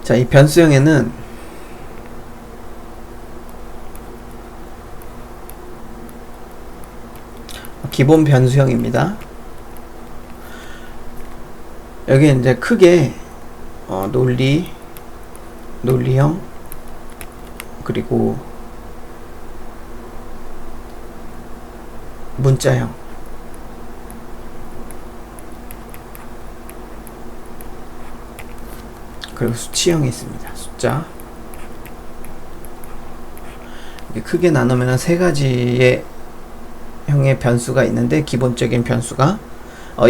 자, 이 변수형에는 기본 변수형입니다. 여기 이제 크게 논리형, 그리고 문자형, 그리고 수치형이 있습니다. 숫자. 이게 크게 나누면 세 가지의 형의 변수가 있는데, 기본적인 변수가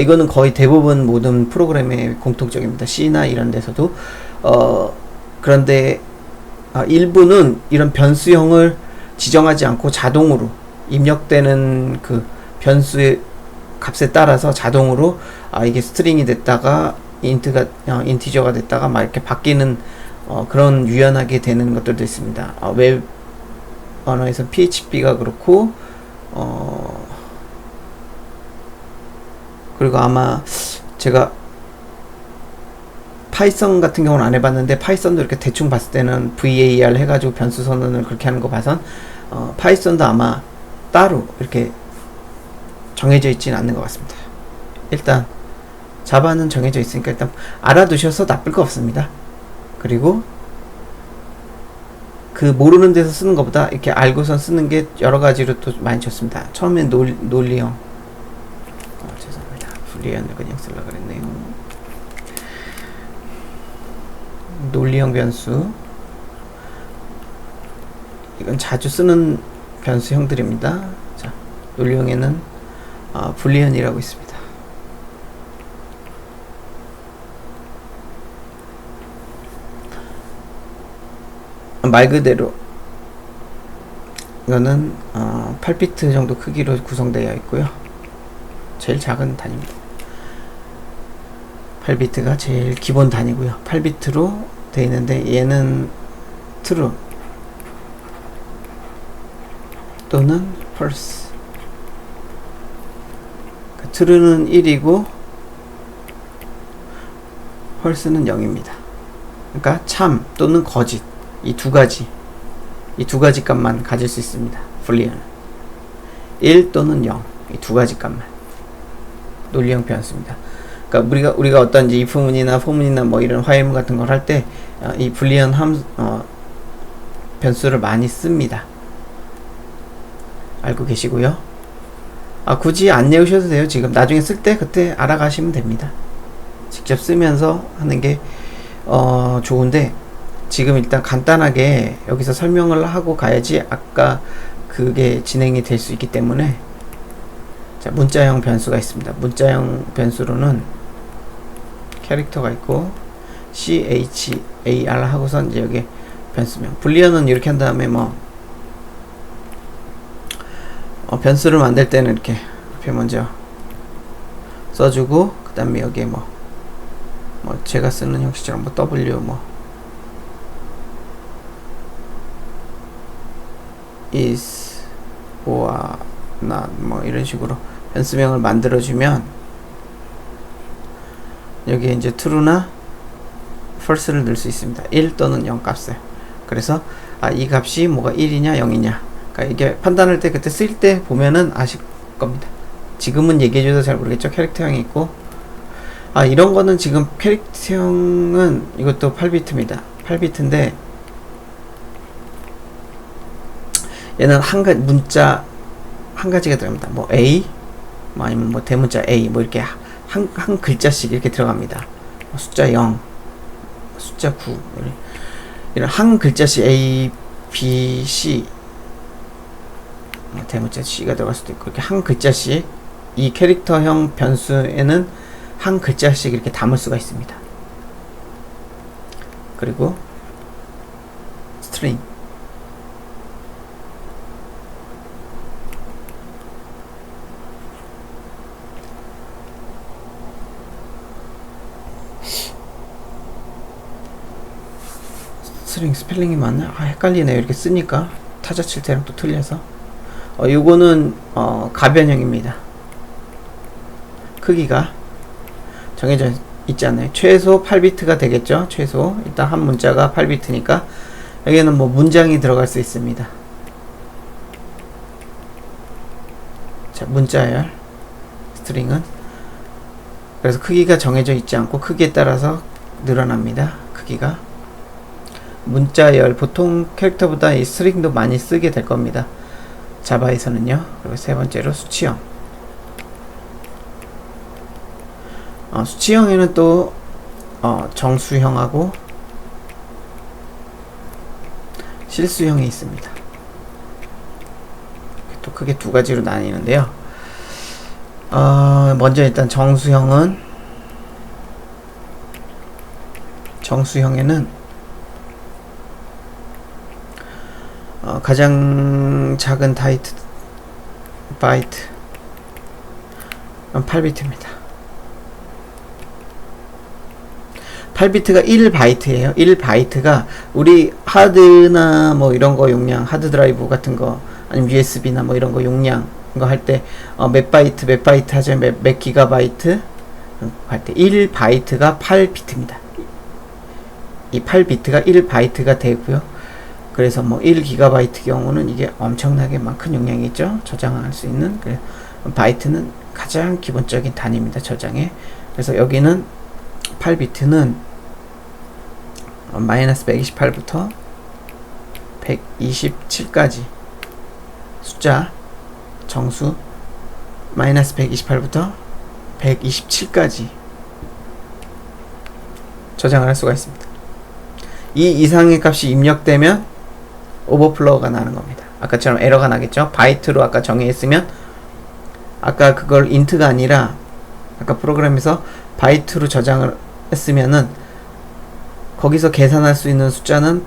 이거는 거의 대부분 모든 프로그램의 공통적입니다. C나 이런 데서도. 그런데 일부는 이런 변수형을 지정하지 않고 자동으로 입력되는 그 변수의 값에 따라서 자동으로 이게 스트링이 됐다가 인티저가 됐다가 막 이렇게 바뀌는 그런 유연하게 되는 것들도 있습니다. 웹 언어에서 PHP가 그렇고, 그리고 아마 제가 파이썬 같은 경우는 안 해봤는데, 파이썬도 이렇게 대충 봤을 때는 var 해가지고 변수 선언을 그렇게 하는 거 봐선 파이썬도 아마 따로 이렇게 정해져 있지는 않는 것 같습니다. 일단 자바는 정해져 있으니까 일단 알아두셔서 나쁠 거 없습니다. 그리고 그 모르는 데서 쓰는 것보다 이렇게 알고선 쓰는 게 여러 가지로 또 많이 좋습니다. 처음엔 논리형, 죄송합니다. 불리언을 그냥 쓰려고 그랬네요. 논리형 변수, 이건 자주 쓰는 변수형들입니다. 자, 논리형에는 불리언이라고 있습니다. 말 그대로 이거는 8비트 정도 크기로 구성되어 있고요. 제일 작은 단위입니다. 8비트가 제일 기본 단위고요. 8비트로 되어 있는데, 얘는 true 또는 false. true는 1이고 false는 0입니다. 그러니까 참 또는 거짓, 이 두 가지 값만 가질 수 있습니다. 불리언은 1 또는 0, 이 두 가지 값만. 논리형 변수입니다. 그러니까 우리가 어떤 이제 if문이나 for문이나 뭐 이런 화해문 같은 걸 할 때 이 불리언 변수를 많이 씁니다. 알고 계시고요. 굳이 안 외우셔도 돼요. 지금 나중에 쓸 때 그때 알아가시면 됩니다. 직접 쓰면서 하는 게 좋은데, 지금 일단 간단하게 여기서 설명을 하고 가야지 아까 그게 진행이 될 수 있기 때문에. 자, 문자형 변수가 있습니다. 문자형 변수로는 캐릭터가 있고 char 하고선 이제 여기 변수명. 불리언은 이렇게 한 다음에 변수를 만들 때는 이렇게 먼저 써주고, 그 다음에 여기에 제가 쓰는 형식처럼 w is or not 이런 식으로 변수명을 만들어주면 여기에 이제 true나 false를 넣을 수 있습니다. 1 또는 0 값을. 그래서 이 값이 뭐가 1이냐 0이냐, 그러니까 이게 판단할 때 그때 쓸 때 보면은 아실 겁니다. 지금은 얘기해줘도 잘 모르겠죠. 캐릭터형이 있고, 이런 거는 지금 캐릭터형은 이것도 8비트입니다. 8비트인데 얘는 문자 한 가지가 들어갑니다. A, 아니면 대문자 A, 이렇게 한 글자씩 이렇게 들어갑니다. 숫자 0, 숫자 9, 이런 한 글자씩 A, B, C, 대문자 C가 들어갈 수도 있고, 이렇게 한 글자씩 이 캐릭터형 변수에는 한 글자씩 이렇게 담을 수가 있습니다. 그리고 스트링, 스트링 스펠링이 맞나? 헷갈리네요. 이렇게 쓰니까 타자 칠 때랑 또 틀려서. 요거는 가변형입니다. 크기가 정해져 있지 않나요? 최소 8비트가 되겠죠? 최소. 일단 한 문자가 8비트니까 여기에는 뭐 문장이 들어갈 수 있습니다. 자, 문자열 스트링은 그래서 크기가 정해져 있지 않고 크기에 따라서 늘어납니다. 크기가 문자열 보통 캐릭터보다 이 스트링도 많이 쓰게 될 겁니다. 자바에서는요. 그리고 세 번째로 수치형. 수치형에는 또 정수형하고 실수형이 있습니다. 또 크게 두 가지로 나뉘는데요. 먼저 일단 정수형에는 가장 작은 바이트 8비트입니다. 8비트가 1바이트예요. 1바이트가 우리 하드나 뭐 이런 거 용량, 하드 드라이브 같은 거 아니면 USB나 뭐 이런 거 용량 이거 할 때 몇 바이트 하죠. 몇 기가바이트 할 때 1바이트가 8비트입니다. 이 8비트가 1바이트가 되고요. 그래서 뭐 1기가바이트 경우는 이게 엄청나게 막 큰 용량이죠. 저장할 수 있는. 바이트는 가장 기본적인 단위입니다. 저장에. 그래서 여기는 8비트는 마이너스 128부터 127까지 숫자 정수 마이너스 128부터 127까지 저장을 할 수가 있습니다. 이 이상의 값이 입력되면 오버플로우가 나는 겁니다. 아까처럼 에러가 나겠죠. 바이트로 아까 정의했으면 아까 그걸 인트가 아니라 아까 프로그램에서 바이트로 저장을 했으면은 거기서 계산할 수 있는 숫자는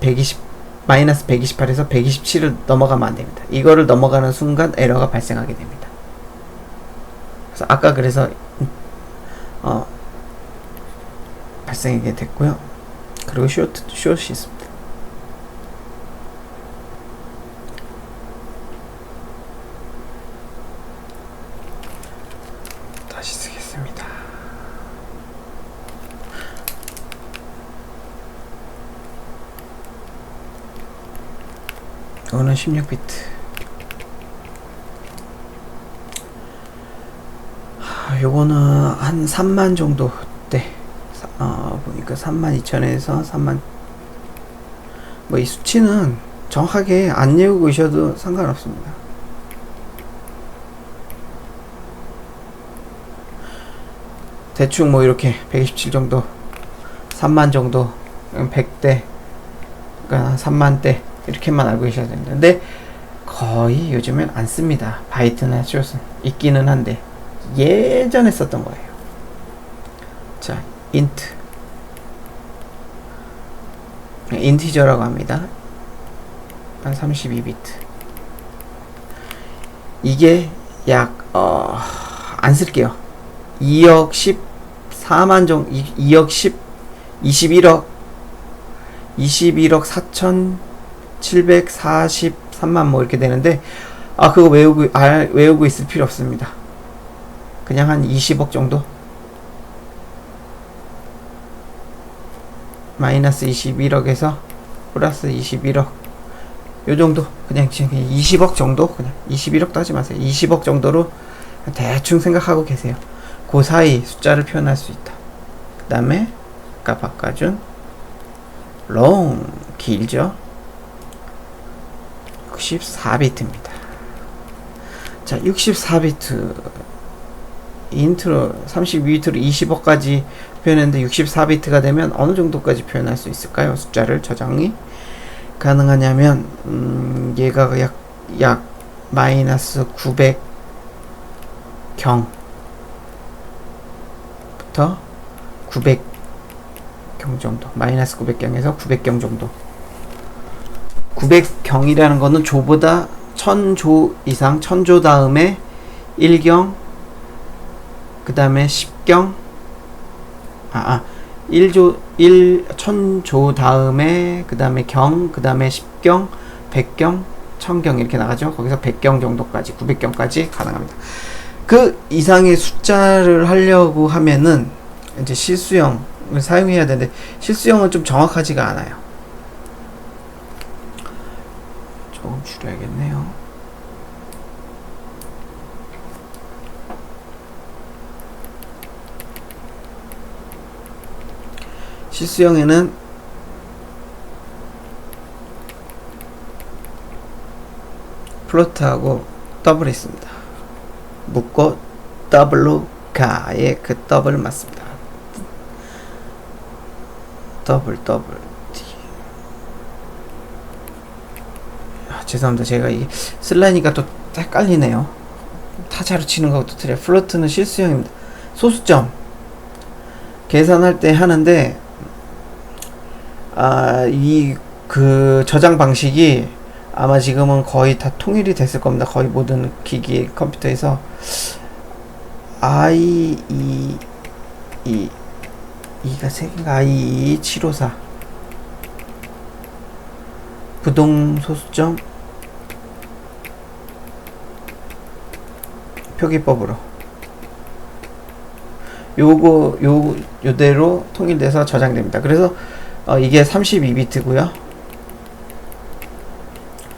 마이너스 128에서 127을 넘어가면 안 됩니다. 이거를 넘어가는 순간 에러가 발생하게 됩니다. 그래서 아까 그래서 발생하게 됐고요. 그리고 숏이 있습니다. 다시 쓰겠습니다. 이거는 16비트. 요거는 한 3만 정도 대 보니까 32,000에서 3만. 뭐 이 수치는 정확하게 안 외우고 계셔도 상관없습니다. 대충 뭐 이렇게 127 정도, 3만 정도, 100대, 그러니까 3만대 이렇게만 알고 계셔야 됩니다. 근데 거의 요즘엔 안 씁니다. 바이트나 숏은 있기는 한데 예전에 썼던 거예요. 자, 인티저라고 합니다. 한 32비트. 이게 약 안 쓸게요. 2억 14만 정도, 2억 21억 4,743만 뭐 이렇게 되는데 그거 외우고 있을 필요 없습니다. 그냥 한 20억 정도? 마이너스 21억에서 플러스 21억 요 정도, 그냥 20억 정도, 그냥 21억도 하지 마세요. 20억 정도로 대충 생각하고 계세요. 그 사이 숫자를 표현할 수 있다. 그 다음에 아까 바꿔준 long 길죠. 64비트입니다. 자, 64비트 인트로 32비트로 20억까지 표현했는데 64비트가 되면 어느 정도까지 표현할 수 있을까요? 숫자를 저장이 가능하냐면 얘가 약 마이너스 900경부터 900경 정도, 마이너스 900경에서 900경 정도. 900경이라는 거는 조보다 1000조 이상, 1000조 다음에 1경, 그 다음에 10경, 1000조 다음에 그 다음에 경, 그 다음에 10경, 100경, 1000경 이렇게 나가죠. 거기서 100경 정도까지, 900경까지 가능합니다. 그 이상의 숫자를 하려고 하면은 이제 실수형을 사용해야 되는데 실수형은 좀 정확하지가 않아요. 조금 줄여야겠네요. 실수형에는 플로트하고 더블이 있습니다. 묶고 더블로 가의 그 더블 맞습니다. 더블 죄송합니다. 제가 이 슬라이니까 또 헷갈리네요. 타자로 치는 거하고 또 틀려요. 플로트는 실수형입니다. 소수점 계산할 때 하는데 이 그 저장 방식이 아마 지금은 거의 다 통일이 됐을 겁니다. 거의 모든 기기 컴퓨터에서 이가 3개인가 IE754 부동 소수점 표기법으로 요대로 통일돼서 저장됩니다. 그래서 이게 32비트고요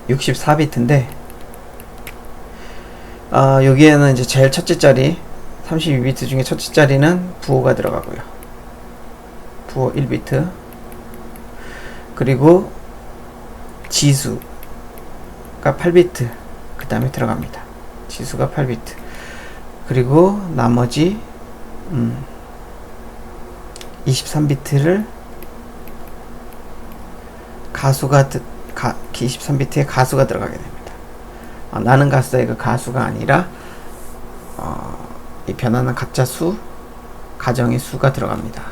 64비트인데 여기에는 이제 제일 첫째 자리 32비트 중에 첫째 자리는 부호가 들어가고요. 부호 1비트 그리고 지수가 8비트 그 다음에 들어갑니다. 지수가 8비트 그리고 나머지 23비트를 가수가 23비트에 가수가 들어가게 됩니다. 나는 가수의 그 가수가 아니라 이 변하는 각자 수 가정의 수가 들어갑니다.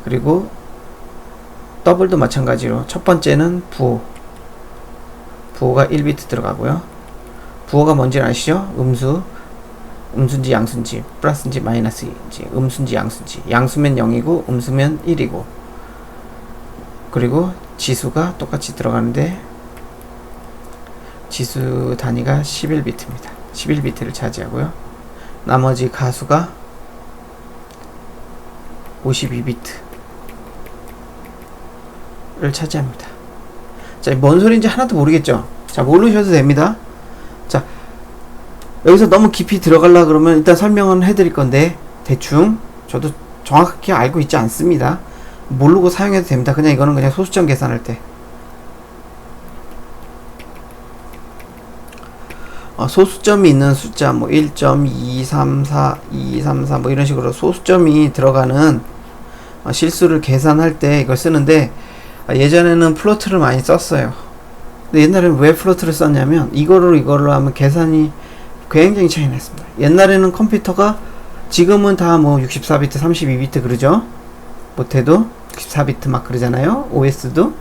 그리고 더블도 마찬가지로 첫 번째는 부호가 1비트 들어가고요. 부호가 뭔지 아시죠? 음수인지 양수인지 플러스인지 마이너스인지 음수인지 양수인지 양수면 0이고 음수면 1이고 그리고 지수가 똑같이 들어가는데 지수 단위가 11비트입니다. 11비트를 차지하고요. 나머지 가수가 52비트를 차지합니다. 자, 뭔 소리인지 하나도 모르겠죠? 자, 모르셔도 됩니다. 자, 여기서 너무 깊이 들어가려 그러면 일단 설명은 해드릴 건데 대충 저도 정확하게 알고 있지 않습니다. 모르고 사용해도 됩니다. 그냥 이거는 그냥 소수점 계산할 때 소수점이 있는 숫자 뭐 1.234 234 뭐 이런 식으로 소수점이 들어가는 실수를 계산할 때 이걸 쓰는데 예전에는 플로트를 많이 썼어요. 근데 옛날에는 왜 플로트를 썼냐면 이거로 하면 계산이 굉장히 차이 났습니다. 옛날에는 컴퓨터가 지금은 다 뭐 64비트 32비트 그러죠. 못해도 64비트 막 그러잖아요. OS도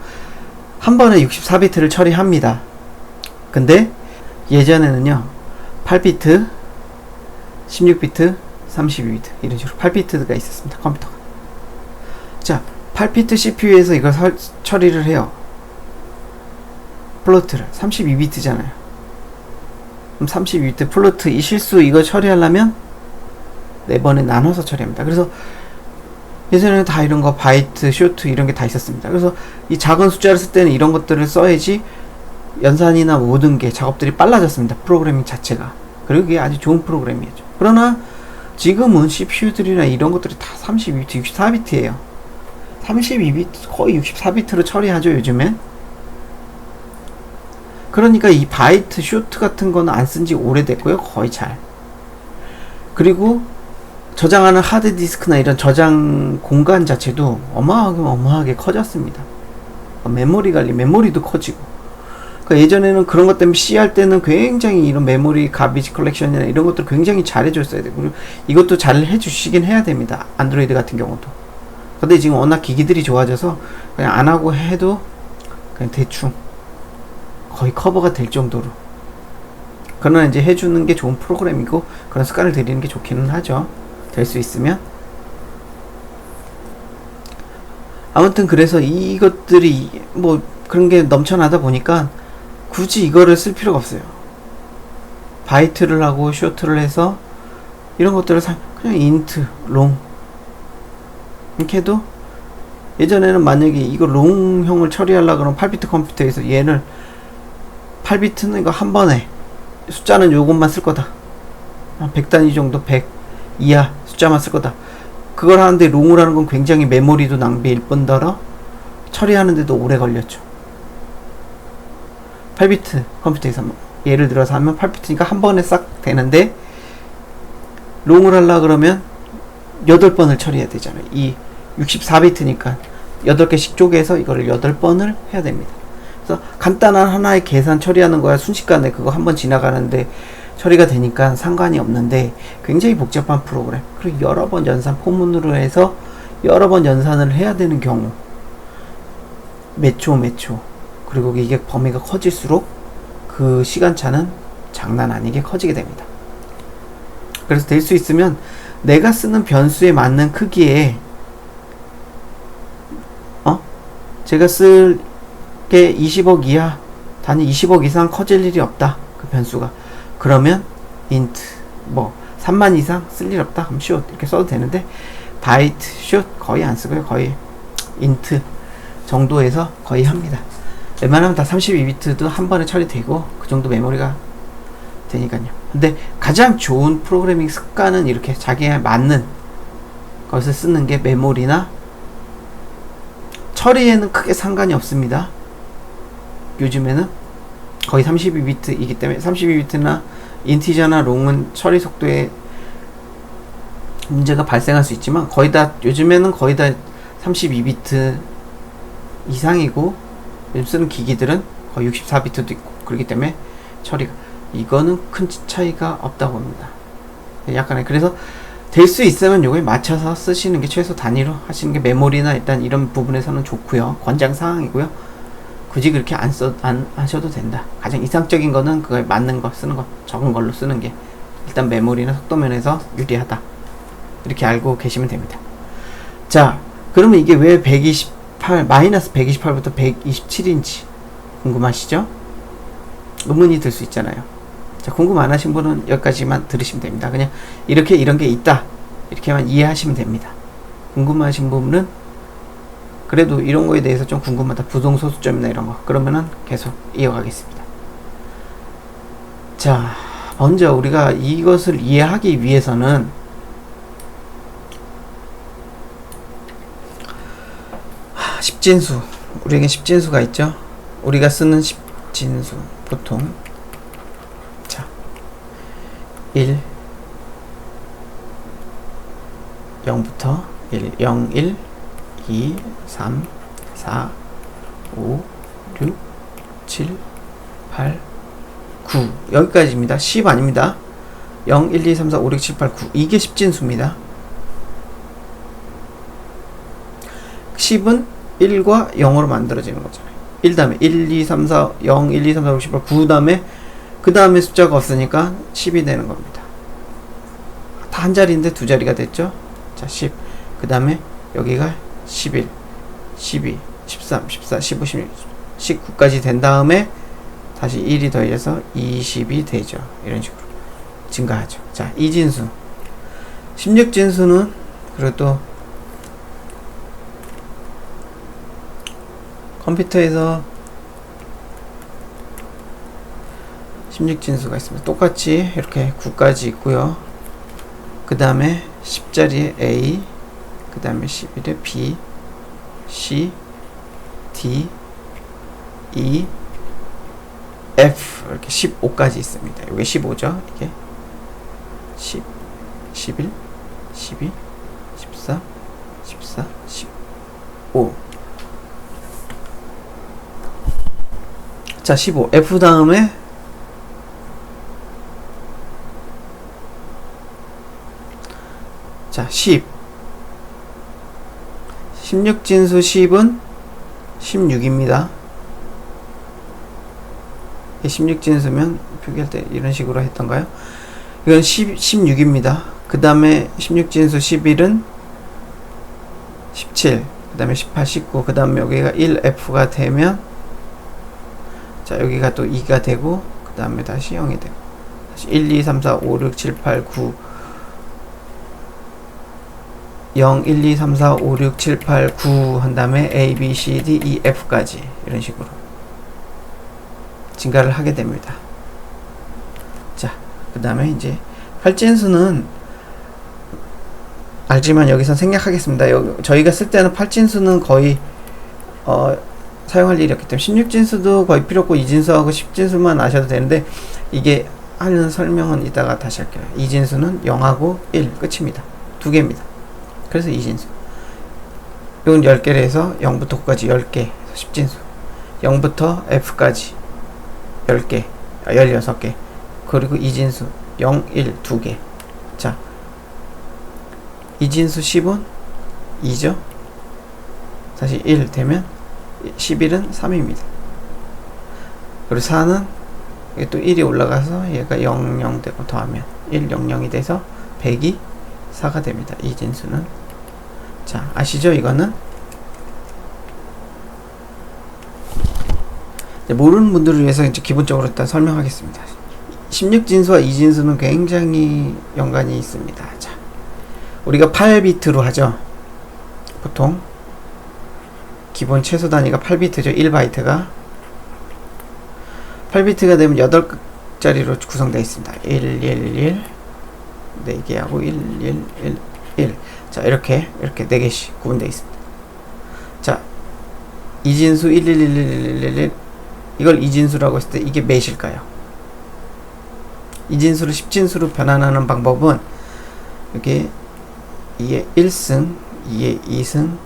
한 번에 64비트를 처리합니다. 근데 예전에는요 8비트 16비트 32비트 이런 식으로 8비트가 있었습니다. 컴퓨터가. 자, 8비트 CPU에서 이걸 처리를 해요. 플로트를 32비트잖아요. 그럼 32비트 플로트 이 실수 이거 처리하려면 4번에 나눠서 처리합니다. 그래서 예전에는 다 이런 거 바이트, 쇼트 이런 게 다 있었습니다. 그래서 이 작은 숫자를 쓸 때는 이런 것들을 써야지 연산이나 모든 게 작업들이 빨라졌습니다. 프로그래밍 자체가. 그리고 그게 아주 좋은 프로그램이었죠. 그러나 지금은 CPU들이나 이런 것들이 다 32비트, 64비트예요. 32비트, 거의 64비트로 처리하죠, 요즘엔. 그러니까 이 바이트, 쇼트 같은 거는 안 쓴 지 오래됐고요. 거의 잘. 그리고 저장하는 하드디스크나 이런 저장 공간 자체도 어마어마하게 커졌습니다. 메모리 관리, 메모리도 커지고. 그러니까 예전에는 그런 것 때문에 C 할 때는 굉장히 이런 메모리 가비지 컬렉션이나 이런 것들 굉장히 잘해줬어야 되고, 그리고 이것도 잘 해주시긴 해야 됩니다. 안드로이드 같은 경우도. 근데 지금 워낙 기기들이 좋아져서 그냥 안 하고 해도 그냥 대충 거의 커버가 될 정도로. 그러나 이제 해주는 게 좋은 프로그램이고 그런 습관을 들이는 게 좋기는 하죠. 될 수 있으면. 아무튼 그래서 이것들이 뭐 그런 게 넘쳐나다 보니까 굳이 이거를 쓸 필요가 없어요. 바이트를 하고 쇼트를 해서 이런 것들을 그냥 인트, 롱 이렇게 해도 예전에는 만약에 이거 롱형을 처리하려고 그러면 8비트 컴퓨터에서 얘를 8비트는 이거 한 번에 숫자는 요것만 쓸 거다. 한 100단위 정도 100 이하 숫자만 쓸 거다. 그걸 하는데 롱을 하는 건 굉장히 메모리도 낭비일 뿐더러 처리하는데도 오래 걸렸죠. 8비트 컴퓨터에서 예를 들어서 하면 8비트니까 한 번에 싹 되는데 롱을 하려고 그러면 8번을 처리해야 되잖아요. 이 64비트니까 8개씩 쪼개서 이거를 8번을 해야 됩니다. 그래서 간단한 하나의 계산 처리하는 거야 순식간에 그거 한 번 지나가는데 처리가 되니까 상관이 없는데 굉장히 복잡한 프로그램 그리고 여러 번 연산 포문으로 해서 여러 번 연산을 해야 되는 경우 몇 초 그리고 이게 범위가 커질수록 그 시간차는 장난 아니게 커지게 됩니다. 그래서 될 수 있으면 내가 쓰는 변수에 맞는 크기에 제가 쓸 게 20억 이하 단위 20억 이상 커질 일이 없다. 그 변수가 그러면 int 뭐 3만 이상 쓸 일 없다. 그럼 should 이렇게 써도 되는데 byte should 거의 안 쓰고요. 거의 int 정도에서 거의 합니다. 웬만하면 다 32비트도 한 번에 처리되고 그 정도 메모리가 되니까요. 근데 가장 좋은 프로그래밍 습관은 이렇게 자기에 맞는 것을 쓰는 게 메모리나 처리에는 크게 상관이 없습니다. 요즘에는 거의 32비트이기 때문에 32비트나 인티저나 롱은 처리 속도에 문제가 발생할 수 있지만 거의 다 요즘에는 거의 다 32비트 이상이고 요즘 쓰는 기기들은 거의 64비트도 있고 그렇기 때문에 처리가 이거는 큰 차이가 없다고 봅니다. 약간의 그래서 될 수 있으면 요거에 맞춰서 쓰시는 게 최소 단위로 하시는 게 메모리나 일단 이런 부분에서는 좋고요. 권장사항이고요. 굳이 그렇게 안 하셔도 된다. 가장 이상적인 거는 그거에 맞는 거 쓰는 거 적은 걸로 쓰는 게 일단 메모리나 속도 면에서 유리하다. 이렇게 알고 계시면 됩니다. 자, 그러면 이게 왜 128 마이너스 128부터 127인지 궁금하시죠? 의문이 들 수 있잖아요. 자, 궁금 안 하신 분은 여기까지만 들으시면 됩니다. 그냥 이렇게 이런 게 있다. 이렇게만 이해하시면 됩니다. 궁금하신 부분은 그래도 이런 거에 대해서 좀 궁금하다. 부동소수점이나 이런 거. 그러면은 계속 이어가겠습니다. 자, 먼저 우리가 이것을 이해하기 위해서는 십진수. 우리에게 십진수가 있죠. 우리가 쓰는 십진수. 보통 자 1 0부터 1 0 1 2 3 4 5 6 7 8 9 여기까지입니다. 10 아닙니다. 0 1 2 3 4 5 6 7 8 9 이게 십진수입니다. 10은 1과 0으로 만들어지는 거잖아요. 1 다음에 1 2 3 4 0 1 2 3 4 5 6 7 8 9 다음에 그 다음에 숫자가 없으니까 10이 되는 겁니다. 다 한 자리인데 두 자리가 됐죠. 자 10 그 다음에 여기가 11 12 13 14 15 16 19까지 된 다음에 다시 1이 더해져서 20이 되죠. 이런 식으로 증가하죠. 자 이진수 16진수는 그리고 또 컴퓨터에서 16진수가 있습니다. 똑같이 이렇게 9까지 있고요. 그 다음에 10자리에 A, 그 다음에 11에 B, C, D, E, F 이렇게 15까지 있습니다. 이게 15죠. 이게 10, 11, 12, 14, 14, 15 자 15 F 다음에 자 10 16진수 10은 16입니다. 16진수면 표기할 때 이런 식으로 했던가요? 이건 16입니다. 그 다음에 16진수 11은 17, 그 다음에 18, 19, 그 다음에 여기가 1F가 되면 자 여기가 또 2가 되고 그 다음에 다시 0이 되고 다시 1, 2, 3, 4, 5, 6, 7, 8, 9 0, 1, 2, 3, 4, 5, 6, 7, 8, 9 한 다음에 A, B, C, D, E, F까지 이런 식으로 증가를 하게 됩니다. 자, 그 다음에 이제 팔진수는 알지만 여기서 생략하겠습니다. 저희가 쓸 때는 팔진수는 거의 사용할 일이 없기 때문에 16진수도 거의 필요 없고 2진수하고 10진수만 아셔도 되는데, 이게 하는 설명은 이따가 다시 할게요. 2진수는 0하고 1 끝입니다. 두 개입니다. 그래서 2진수. 이건 10개를 해서 0부터 9까지 10개 10진수, 0부터 F까지 10개 16개, 그리고 2진수 0, 1 2개. 자, 2진수 10은 2죠. 다시 1 되면 11은 3입니다. 그리고 4는 또 1이 올라가서 얘가 0, 0 되고 더하면 1, 0, 0이 돼서 100이 4가 됩니다. 이 진수는. 자, 아시죠? 이거는 모르는 분들을 위해서 이제 기본적으로 일단 설명하겠습니다. 16진수와 2진수는 굉장히 연관이 있습니다. 자, 우리가 8비트로 하죠. 보통 기본 최소 단위가 8비트죠. 1바이트가 8비트가 되면 8자리로 구성되어 있습니다. 1, 1, 1 4개하고 1, 1, 1, 1. 자, 이렇게 4개씩 구분되어 있습니다. 자, 2진수 1, 1, 1, 1, 1, 1 이걸 2진수라고 했을 때 이게 몇일까요? 2진수를 10진수로 변환하는 방법은 이게 2의 1승, 2의 2승,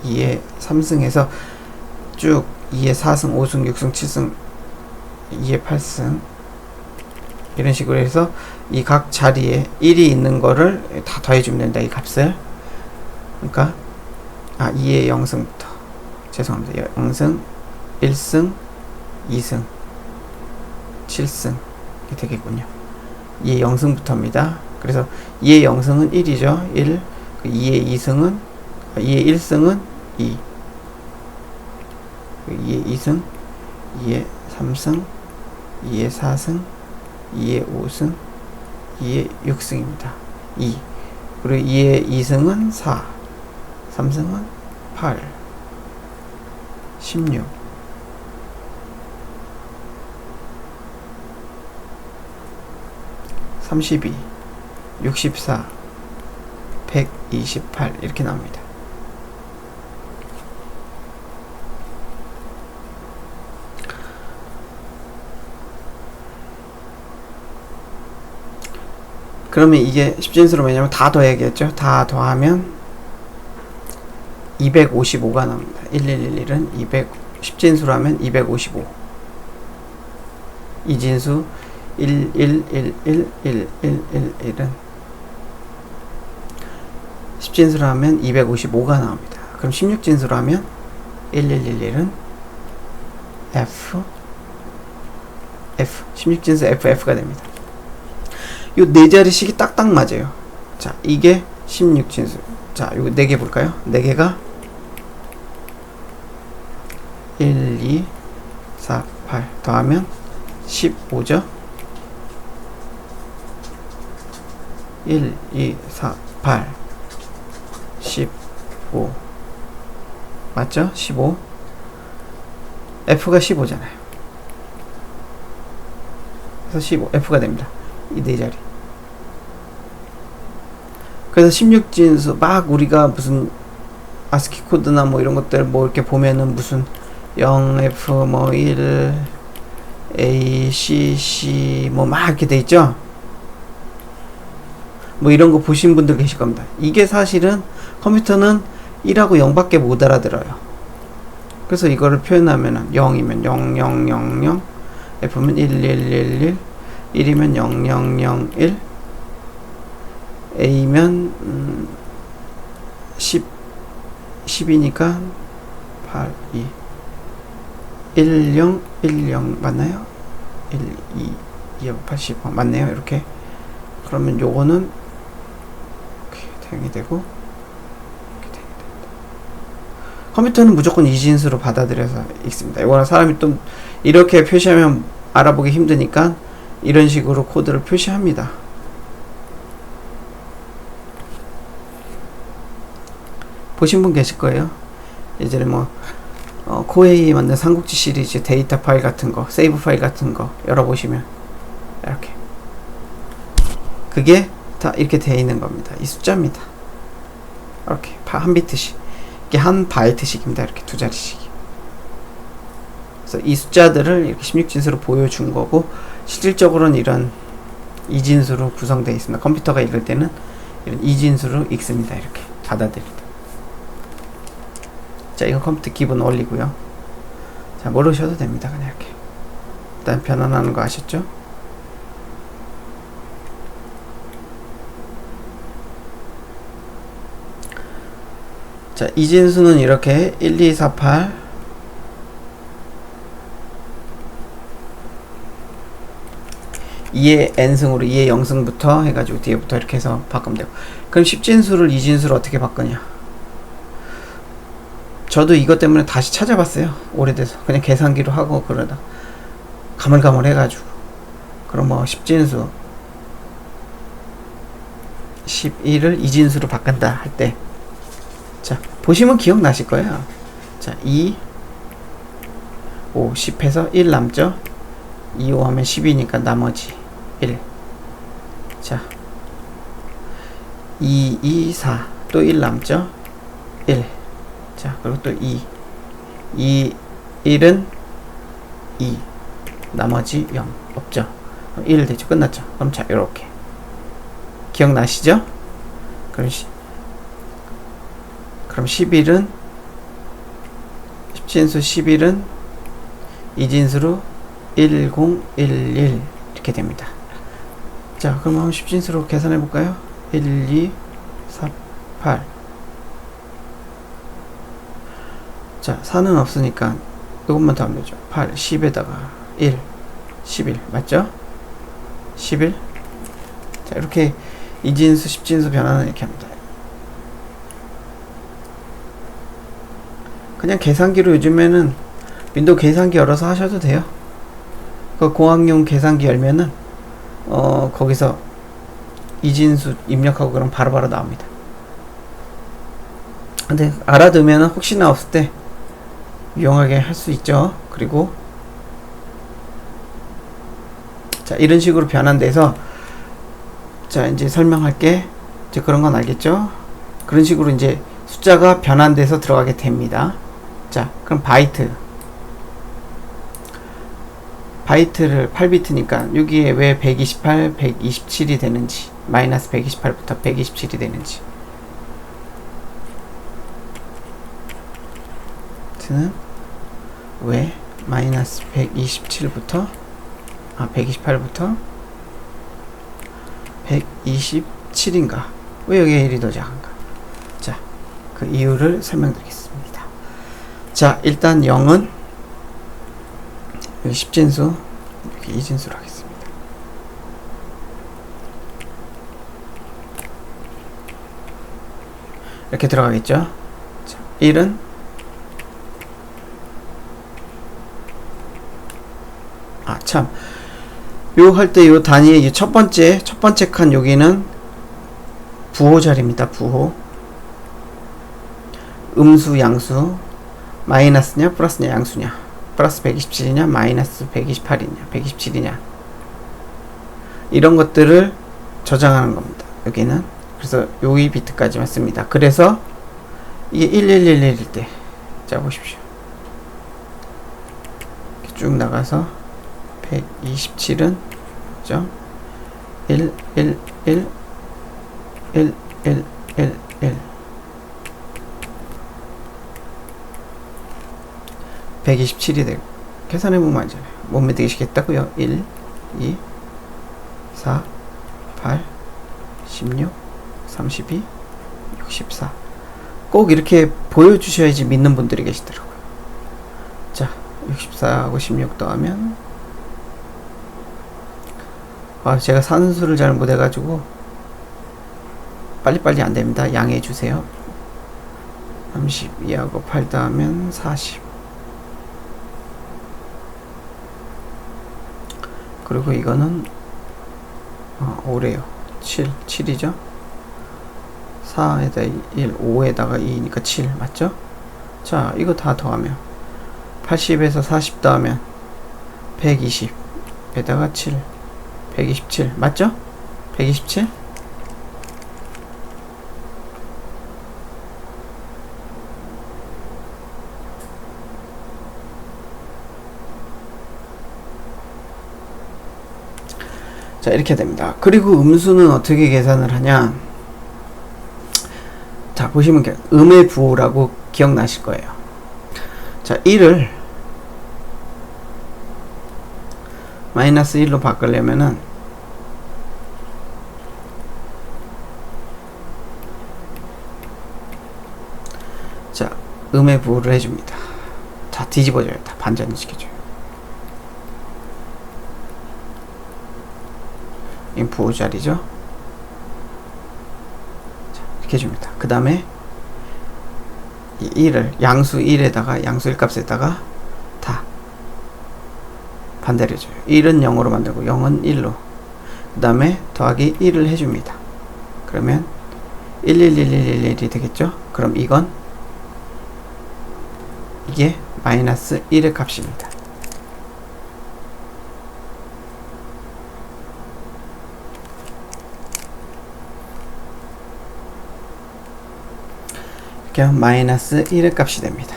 2의 3승 해서 쭉 2의 4승, 5승, 6승, 7승, 2의 8승 이런 식으로 해서 이 각 자리에 1이 있는 거를 다 더해주면 된다. 이 값을. 그러니까 2의 0승부터 죄송합니다. 0승, 1승, 2승, 7승 이렇게 되겠군요. 2의 0승부터입니다. 그래서 2의 0승은 1이죠. 1. 2의 2승은 2의 1승은 2. 2의 2승, 2의 3승, 2의 4승, 2의 5승, 2의 6승입니다. 2. 그리고 2의 2승은 4, 3승은 8, 16, 32, 64, 128 이렇게 나옵니다. 그러면 이게 10진수로 왜냐면 다 더해야겠죠. 다 더하면 255가 나옵니다. 1111은 10진수로 하면 255. 2진수 1, 1, 1, 1, 1, 1, 1, 1은 10진수로 하면 255가 나옵니다. 그럼 16진수로 하면 1111은 F 16진수 F가 됩니다. 요 4자리씩이 딱딱 맞아요. 자, 이게 16진수. 자, 요거 4개 볼까요? 4개가 1, 2, 4, 8 더하면 15죠? 1, 2, 4, 8 15 맞죠? 15 F가 15잖아요. 그래서 15 F가 됩니다. 이 4자리. 그래서 16진수 막 우리가 무슨 아스키 코드나 뭐 이런 것들 뭐 이렇게 보면은 무슨 0F 뭐 1 A C C 뭐 막 이렇게 돼 있죠. 뭐 이런 거 보신 분들 계실 겁니다. 이게 사실은 컴퓨터는 1하고 0밖에 못 알아들어요. 그래서 이거를 표현하면은 0이면 0 0 0 0 F면 1 1 1 1 1이면 0 0 0 1 A면 10이니까 8 2 1 0 1 0 맞나요? 1 2 2 80 맞네요. 이렇게. 그러면 요거는 이렇게 대응이 되고 이렇게 대응이 됩니다. 컴퓨터는 무조건 이진수로 받아들여서 읽습니다. 이거는 사람이 또 이렇게 표시하면 알아보기 힘드니까 이런 식으로 코드를 표시합니다. 보신 분 계실 거예요. 예전에 뭐 코웨이 만든 삼국지 시리즈 데이터 파일 같은 거, 세이브 파일 같은 거 열어보시면 이렇게 그게 다 이렇게 되어 있는 겁니다. 이 숫자입니다. 이렇게 한 비트씩, 이게 한 바이트씩입니다. 이렇게 두 자리씩. 그래서 이 숫자들을 이렇게 16진수로 보여준 거고, 실질적으로는 이런 2진수로 구성되어 있습니다. 컴퓨터가 읽을 때는 이런 2진수로 읽습니다. 이렇게 받아들입니다. 자, 이건 컴퓨터 기본 원리고요. 자, 모르셔도 됩니다. 그냥 이렇게. 일단 변환하는 거 아셨죠? 자, 이진수는 이렇게 1, 2, 4, 8 2의 n승으로 2의 0승부터 해가지고 뒤에부터 이렇게 해서 바꾸면 되고, 그럼 10진수를 2진수로 어떻게 바꾸냐? 저도 이것 때문에 다시 찾아봤어요. 오래돼서 그냥 계산기로 하고 그러다 가물가물 해가지고. 그럼 뭐 10진수 11을 2진수로 바꾼다 할 때, 자, 보시면 기억나실 거예요. 자, 2, 5, 10해서 1 남죠? 2, 5 하면 10이니까 나머지 1. 자, 2, 2, 4. 또 1 남죠? 1. 자, 그리고 또 2. 2, 1은 2. 나머지 0. 없죠? 1 되죠? 끝났죠? 그럼 자, 요렇게. 기억나시죠? 그럼 11은 10진수 11은 2진수로 1011 이렇게 됩니다. 자, 그럼 한번 10진수로 계산해 볼까요? 1, 2, 4, 8. 자, 4는 없으니까 이것만 더 하면 되죠. 8, 10에다가 1, 11 맞죠? 11. 자, 이렇게 2진수, 10진수 변화는 이렇게 합니다. 그냥 계산기로 요즘에는 윈도우 계산기 열어서 하셔도 돼요. 그 공학용 계산기 열면은 거기서 이진수 입력하고 그럼 바로바로 나옵니다. 근데 알아두면은 혹시나 없을 때 유용하게 할 수 있죠. 그리고 자, 이런 식으로 변환돼서, 자, 이제 설명할게. 이제 그런 건 알겠죠? 그런 식으로 이제 숫자가 변환돼서 들어가게 됩니다. 자, 그럼 바이트를 8비트니까 여기에 왜 128, 127이 되는지, 마이너스 128부터 127이 되는지, 는 왜 마이너스 128부터 127인가, 왜 여기에 1이 더 작은가. 자, 그 이유를 설명드리겠습니다. 자, 일단 0은 여기 10진수, 여기 2진수로 하겠습니다. 이렇게 들어가겠죠. 자, 1은 참, 요 할 때 요 단위의 첫 번째 칸 여기는 부호 자리입니다. 부호. 음수, 양수, 마이너스냐, 플러스냐, 양수냐, 플러스 127이냐, 마이너스 128이냐, 127이냐, 이런 것들을 저장하는 겁니다. 여기는. 그래서 요이 비트까지만 씁니다. 그래서 이게 1111일 때, 자, 보십시오. 이렇게 쭉 나가서 127은 그죠? 1, 1, 1, 1, 1, 1, 1. 127이 되고, 계산해보면 알잖아요. 못 med으시겠다고요? 1, 2, 4, 8, 16, 32, 64. 꼭 이렇게 보여주셔야지 믿는 분들이 계시더라고요. 자, 64하고 16 더하면, 제가 산수를 잘 못해가지고 빨리빨리 안됩니다. 양해해주세요. 32하고 8 더하면 40. 그리고 이거는 5래요. 7이죠. 4에다 1, 5에다가 2니까 7 맞죠? 자, 이거 다 더하면 80에서 40 더하면 120에다가 7 127 맞죠? 127. 자, 이렇게 됩니다. 그리고 음수는 어떻게 계산을 하냐? 자, 보시면 음의 부호라고 기억나실 거예요. 자, 1을 마이너스 1로 바꾸려면은 자, 음의 부호를 해줍니다. 자, 뒤집어줘요. 다 반전을 시켜줘요. 이 부호 자리죠. 자, 이렇게 해줍니다. 그 다음에 이 1을 양수 1에다가 양수 1값에다가 다 반대로 해줘요. 1은 0으로 만들고 0은 1로 그 다음에 더하기 1을 해줍니다. 그러면 11111이 되겠죠. 그럼 이게 마이너스 1의 값입니다. 이렇게 하면 마이너스 1의 값이 됩니다.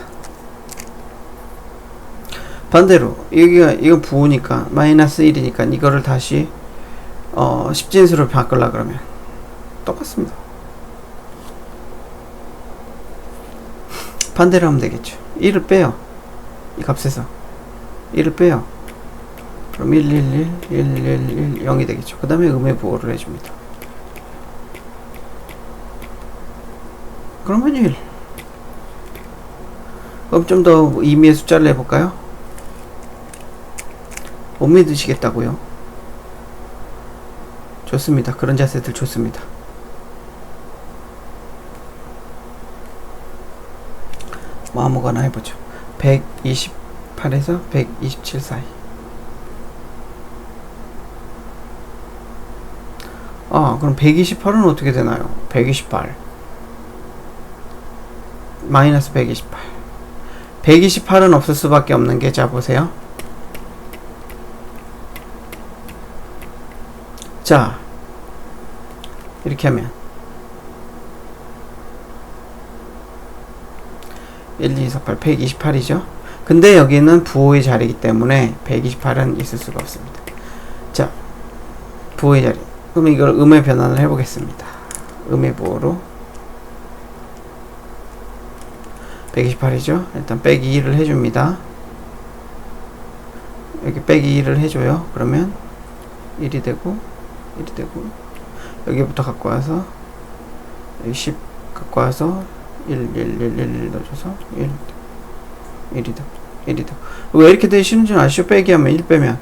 반대로 이건 부호니까 마이너스 1이니까 이거를 다시 10진수로 바꾸려 그러면 똑같습니다. 반대로 하면 되겠죠. 1을 빼요. 이 값에서 1을 빼요. 그럼 111 0이 되겠죠. 그 다음에 음의 부호를 해줍니다. 그러면 1. 그럼 좀 더 의미의 숫자를 해볼까요? 못 믿으시겠다고요? 좋습니다. 그런 자세들 좋습니다. 뭐 아무거나 해보죠. 128에서 127 사이. 그럼 128은 어떻게 되나요? 128 마이너스 128 128은 없을 수밖에 없는 게, 자 보세요. 자, 이렇게 하면 1, 2, 4, 8, 128이죠. 근데 여기는 부호의 자리이기 때문에 128은 있을 수가 없습니다. 자, 부호의 자리. 그럼 이걸 음의 변환을 해보겠습니다. 음의 부호로 128이죠. 일단 빼기 2를 해줍니다. 여기 빼기 2를 해줘요. 그러면 1이 되고 1이 되고 여기부터 갖고 와서 여기 10 갖고 와서 1 넣어줘서 1이 되고 1이 되고 왜 이렇게 되시는지 아시죠? 빼기 하면 1 빼면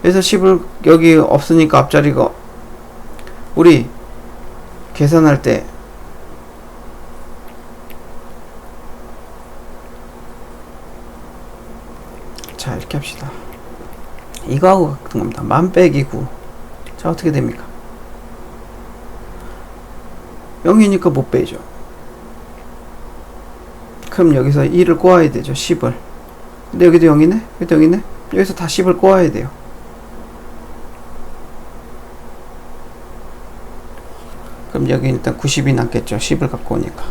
그래서 10을 여기 없으니까 앞자리가 우리 계산할 때 자, 이렇게 합시다. 이거하고 같은 겁니다. 만 빼기 9. 자, 어떻게 됩니까? 0이니까 못 빼죠. 그럼 여기서 1을 꼬아야 되죠. 10을. 근데 여기도 0이네? 여기도 0이네? 여기서 다 10을 꼬아야 돼요. 그럼 여기 일단 90이 남겠죠. 10을 갖고 오니까.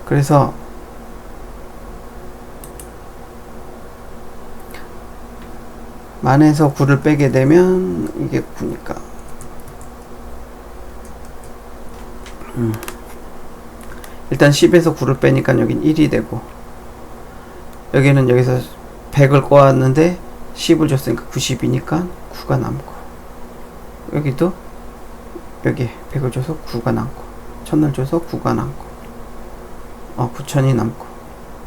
그래서 만에서 9를 빼게 되면 이게 9니까 일단 10에서 9를 빼니까 여긴 1이 되고 여기는 여기서 100을 꼬았는데 10을 줬으니까 90이니까 9가 남고 여기도 여기 100을 줘서 9가 남고 1000을 줘서 9가 남고 9000이 남고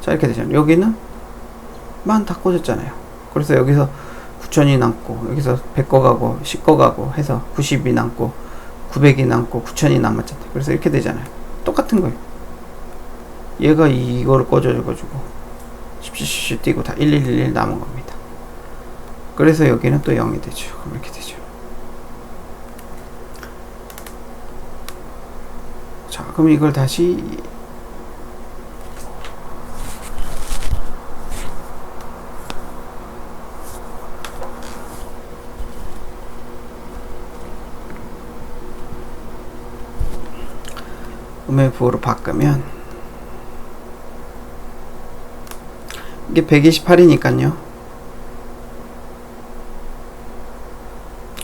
자, 이렇게 되잖아요. 여기는 만 다 꽂았잖아요. 그래서 여기서 9000이 남고 여기서 100 거 가고 10 거 가고 해서 90이 남고 900이 남고 9000이 남았잖아요. 그래서 이렇게 되잖아요. 똑같은 거예요. 얘가 이거를 꽂아줘가지고 10 띄고 다 1111 남은 겁니다. 그래서 여기는 또 0이 되죠. 그럼 이렇게 되죠. 자, 그럼 이걸 다시 음의 부호로 바꾸면 이게 128이니까요.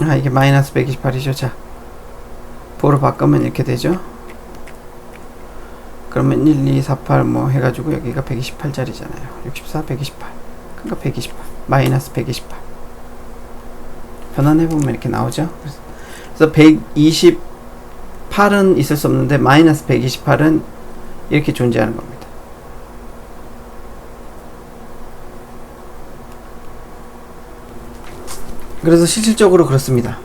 아, 이게 마이너스 128이죠. 자, 부호로 바꾸면 이렇게 되죠. 그러면 1, 2, 4, 8 뭐 해가지고 여기가 128짜리잖아요. 64, 128. 그러니까 128. 마이너스 128. 변환해보면 이렇게 나오죠. 그래서 128은 있을 수 없는데 마이너스 128은 이렇게 존재하는 겁니다. 그래서 실질적으로 그렇습니다.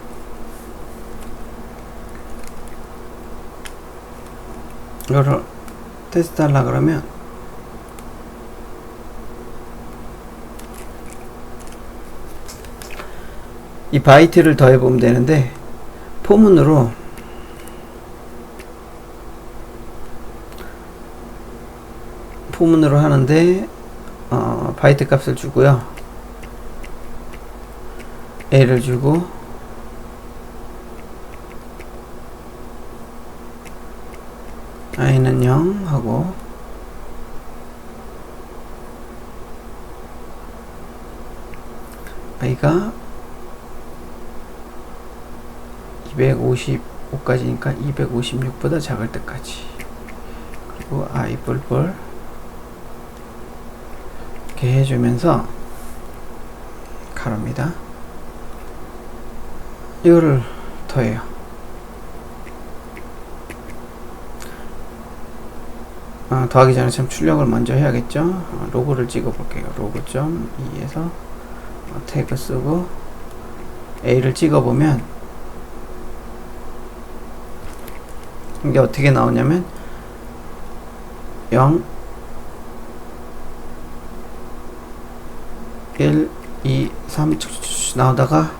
이거를 테스트 하려고 그러면 이 바이트를 더해보면 되는데 포문으로 하는데 바이트 값을 주고요. A를 주고 I는 0 하고 I가 255까지니까 256보다 작을 때까지, 그리고 I 뿔뿔 이렇게 해주면서 가로입니다. 이거를 더해요. 더하기 전에 참 출력을 먼저 해야겠죠. 로그를 찍어 볼게요. 로그 점 2에서 태그 쓰고 A를 찍어 보면 이게 어떻게 나오냐면 0 1 2 3 나오다가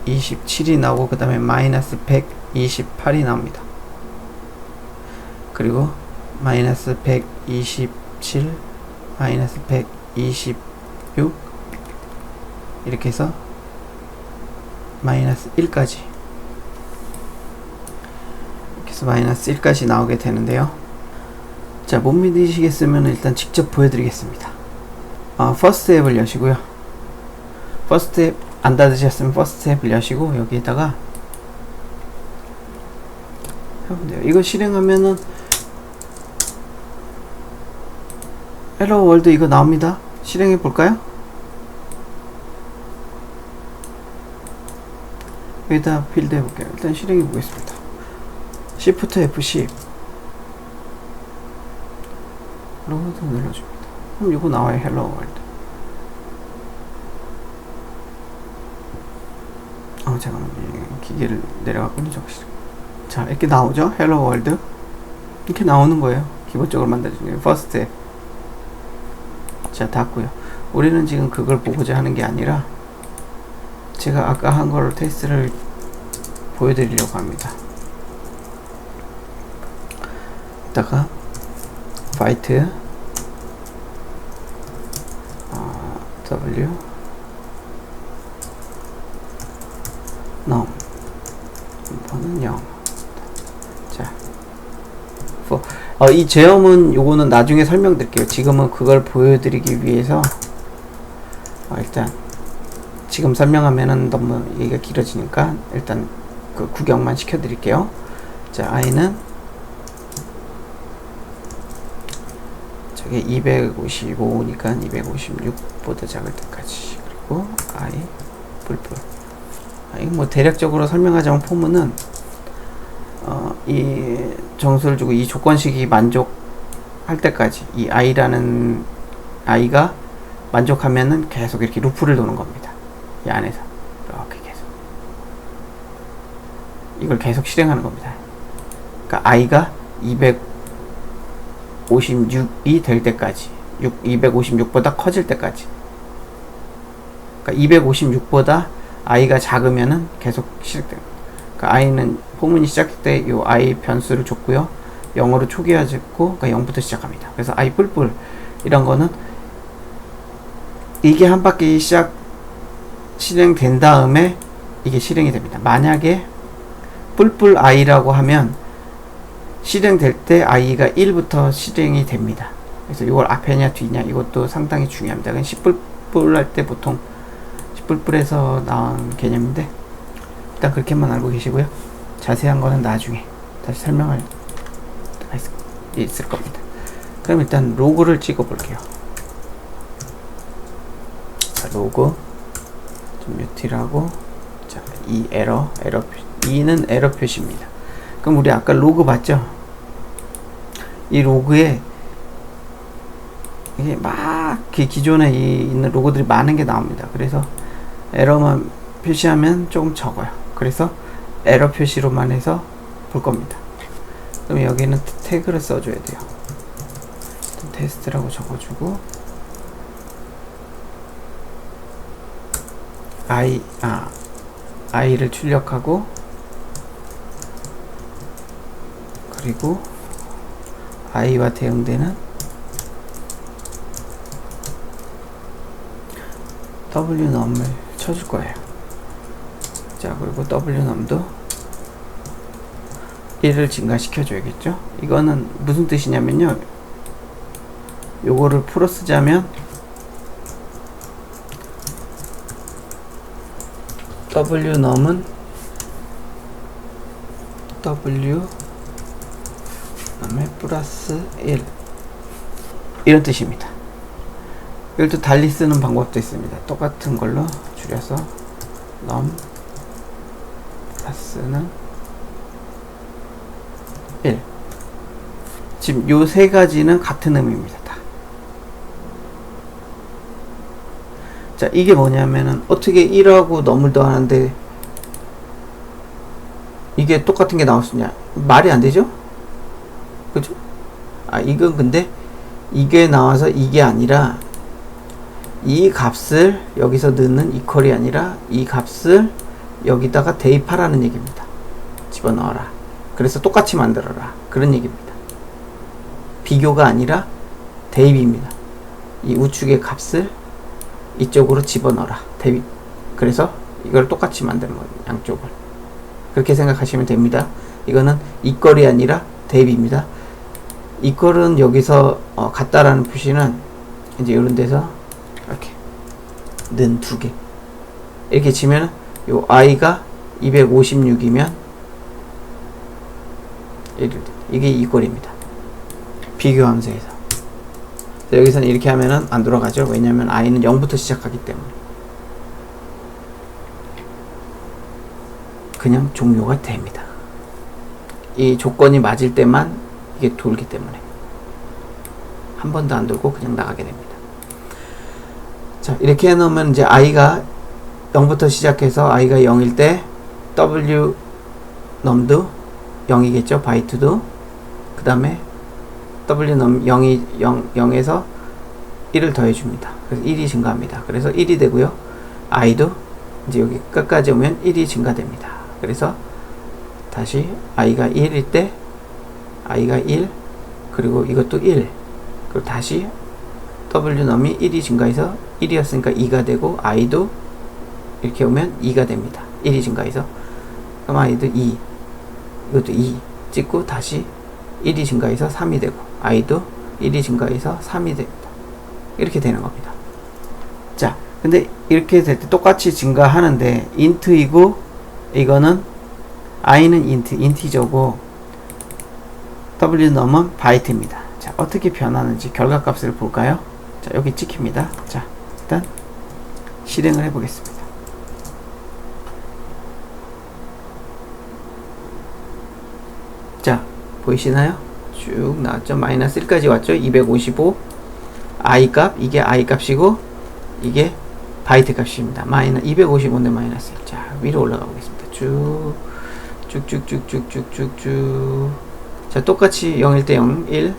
127이 나오고 그 다음에 마이너스 128이 나옵니다. 그리고 마이너스 127 마이너스 126 이렇게 해서 마이너스 1까지, 이렇게 해서 마이너스 1까지 나오게 되는데요. 자, 못 믿으시겠으면 일단 직접 보여드리겠습니다. 퍼스트 앱을 여시고요. 퍼스트 앱 안 닫으셨으면 퍼스트 앱을 여시고 여기에다가 해보면 돼요. 이거 실행하면은 헬로 월드 이거 나옵니다. 실행해 볼까요? 여기다 필드 해볼게요. 일단 실행해 보겠습니다. Shift F10 로드 눌러줍니다. 그럼 이거 나와요. 헬로 월드. 잠깐만, 기계를 내려갔군요. 자, 이렇게 나오죠. 헬로 월드 이렇게 나오는 거예요. 기본적으로 만들어진 퍼스트 앱. 자, 닫고요. 우리는 지금 그걸 보고자 하는 게 아니라 제가 아까 한 거를 테스트를 보여드리려고 합니다. 이따가 바이트 W no 번은 0. 자, 이 제어문 요거는 나중에 설명드릴게요. 지금은 그걸 보여드리기 위해서 일단 지금 설명하면은 너무 얘기가 길어지니까 일단 그 구경만 시켜드릴게요. 자, I는 저게 255니까 256보다 작을 때까지, 그리고 I 뿔뿔. 이거 뭐 대략적으로 설명하자면 포문은 이 정수를 주고 이 조건식이 만족할 때까지 이 I라는 I가 만족하면은 계속 이렇게 루프를 도는 겁니다. 이 안에서 이렇게 계속 이걸 계속 실행하는 겁니다. 그러니까 I가 256이 될 때까지 256보다 커질 때까지. 그러니까 256보다 i가 작으면은 계속 시작돼요. 그러니까 i는 포문이 시작할 때 이 i 변수를 줬고요. 0으로 초기화했고, 그러니까 0부터 시작합니다. 그래서 i 뿔뿔 이런 거는 이게 한 바퀴 실행된 다음에 이게 실행이 됩니다. 만약에 뿔뿔 i라고 하면 실행될 때 i가 1부터 실행이 됩니다. 그래서 이걸 앞에냐 뒤냐 이것도 상당히 중요합니다. 그냥 10뿔뿔 할 때 보통 10뿔뿔에서 나온 개념인데 일단 그렇게만 알고 계시고요. 자세한 거는 나중에 다시 설명할 때가 있을 겁니다. 그럼 일단 로그를 찍어 볼게요. 자, 로그 좀 뮤티라고. 자, 이 에러 2는 에러 표시입니다. 그럼 우리 아까 로그 봤죠? 이 로그에 이게 막 기존에 있는 로고들이 많은 게 나옵니다. 그래서 에러만 표시하면 조금 적어요. 그래서 에러 표시로만 해서 볼 겁니다. 그럼 여기는 태그를 써줘야 돼요. 테스트라고 적어주고 i를 출력하고 그리고 i와 대응되는 wnum을 쳐줄 거예요. 자, 그리고 wnum도 1을 증가시켜 줘야겠죠. 이거는 무슨 뜻이냐면요, 요거를 풀어 쓰자면 wnum은 그다음에 플러스 1 이런 뜻입니다. 이걸 또 달리 쓰는 방법도 있습니다. 똑같은 걸로 줄여서 num 플러스는 1. 지금 요 세 가지는 같은 의미입니다. 다. 자, 이게 뭐냐면은 어떻게 1하고 num을 더하는데 이게 똑같은 게 나올 수 있냐? 말이 안 되죠? 그죠? 이건 근데 이게 나와서 이게 아니라 이 값을 여기서 넣는 이퀄이 아니라 이 값을 여기다가 대입하라는 얘기입니다. 집어넣어라. 그래서 똑같이 만들어라. 그런 얘기입니다. 비교가 아니라 대입입니다. 이 우측의 값을 이쪽으로 집어넣어라. 대입. 그래서 이걸 똑같이 만드는 거예요. 양쪽을. 그렇게 생각하시면 됩니다. 이거는 이퀄이 아니라 대입입니다. 이퀄은 여기서 같다라는 표시는 이제 이런 데서 이렇게 는 두 개 이렇게 치면 요 i가 256이면 이게 이퀄입니다. 비교 함수에서. 여기서는 이렇게 하면은 안 돌아가죠. 왜냐면 i는 0부터 시작하기 때문에. 그냥 종료가 됩니다. 이 조건이 맞을 때만 이게 돌기 때문에 한 번도 안 돌고 그냥 나가게 됩니다. 자, 이렇게 해놓으면 이제 i가 0부터 시작해서 i가 0일 때 wnum도 0이겠죠. 바이트도. 그 다음에 wnum 0에서 1을 더해줍니다. 그래서 1이 증가합니다. 그래서 1이 되고요. i도 이제 여기 끝까지 오면 1이 증가됩니다. 그래서 다시 i가 1일 때 i가 1 그리고 이것도 1 그리고 다시 wnum이 1이 증가해서 1이었으니까 2가 되고 i도 이렇게 오면 2가 됩니다. 1이 증가해서 그럼 i도 2 이것도 2 찍고 다시 1이 증가해서 3이 되고 i도 1이 증가해서 3이 됩니다. 이렇게 되는 겁니다. 자, 근데 이렇게 될 때 똑같이 증가하는데 int이고 이거는 i는 인티저고 wnum은 바이트입니다. 자, 어떻게 변하는지 결과값을 볼까요? 자, 여기 찍힙니다. 자, 일단 실행을 해보겠습니다. 자, 보이시나요? 쭉 나왔죠? 마이너스 1까지 왔죠? 255 i 값, 이게 i 값이고 이게 바이트 값입니다. 255인데 마이너스 1. 자, 위로 올라가 보겠습니다. 쭉쭉쭉쭉쭉쭉쭉. 자, 똑같이 0일 때 0, 1,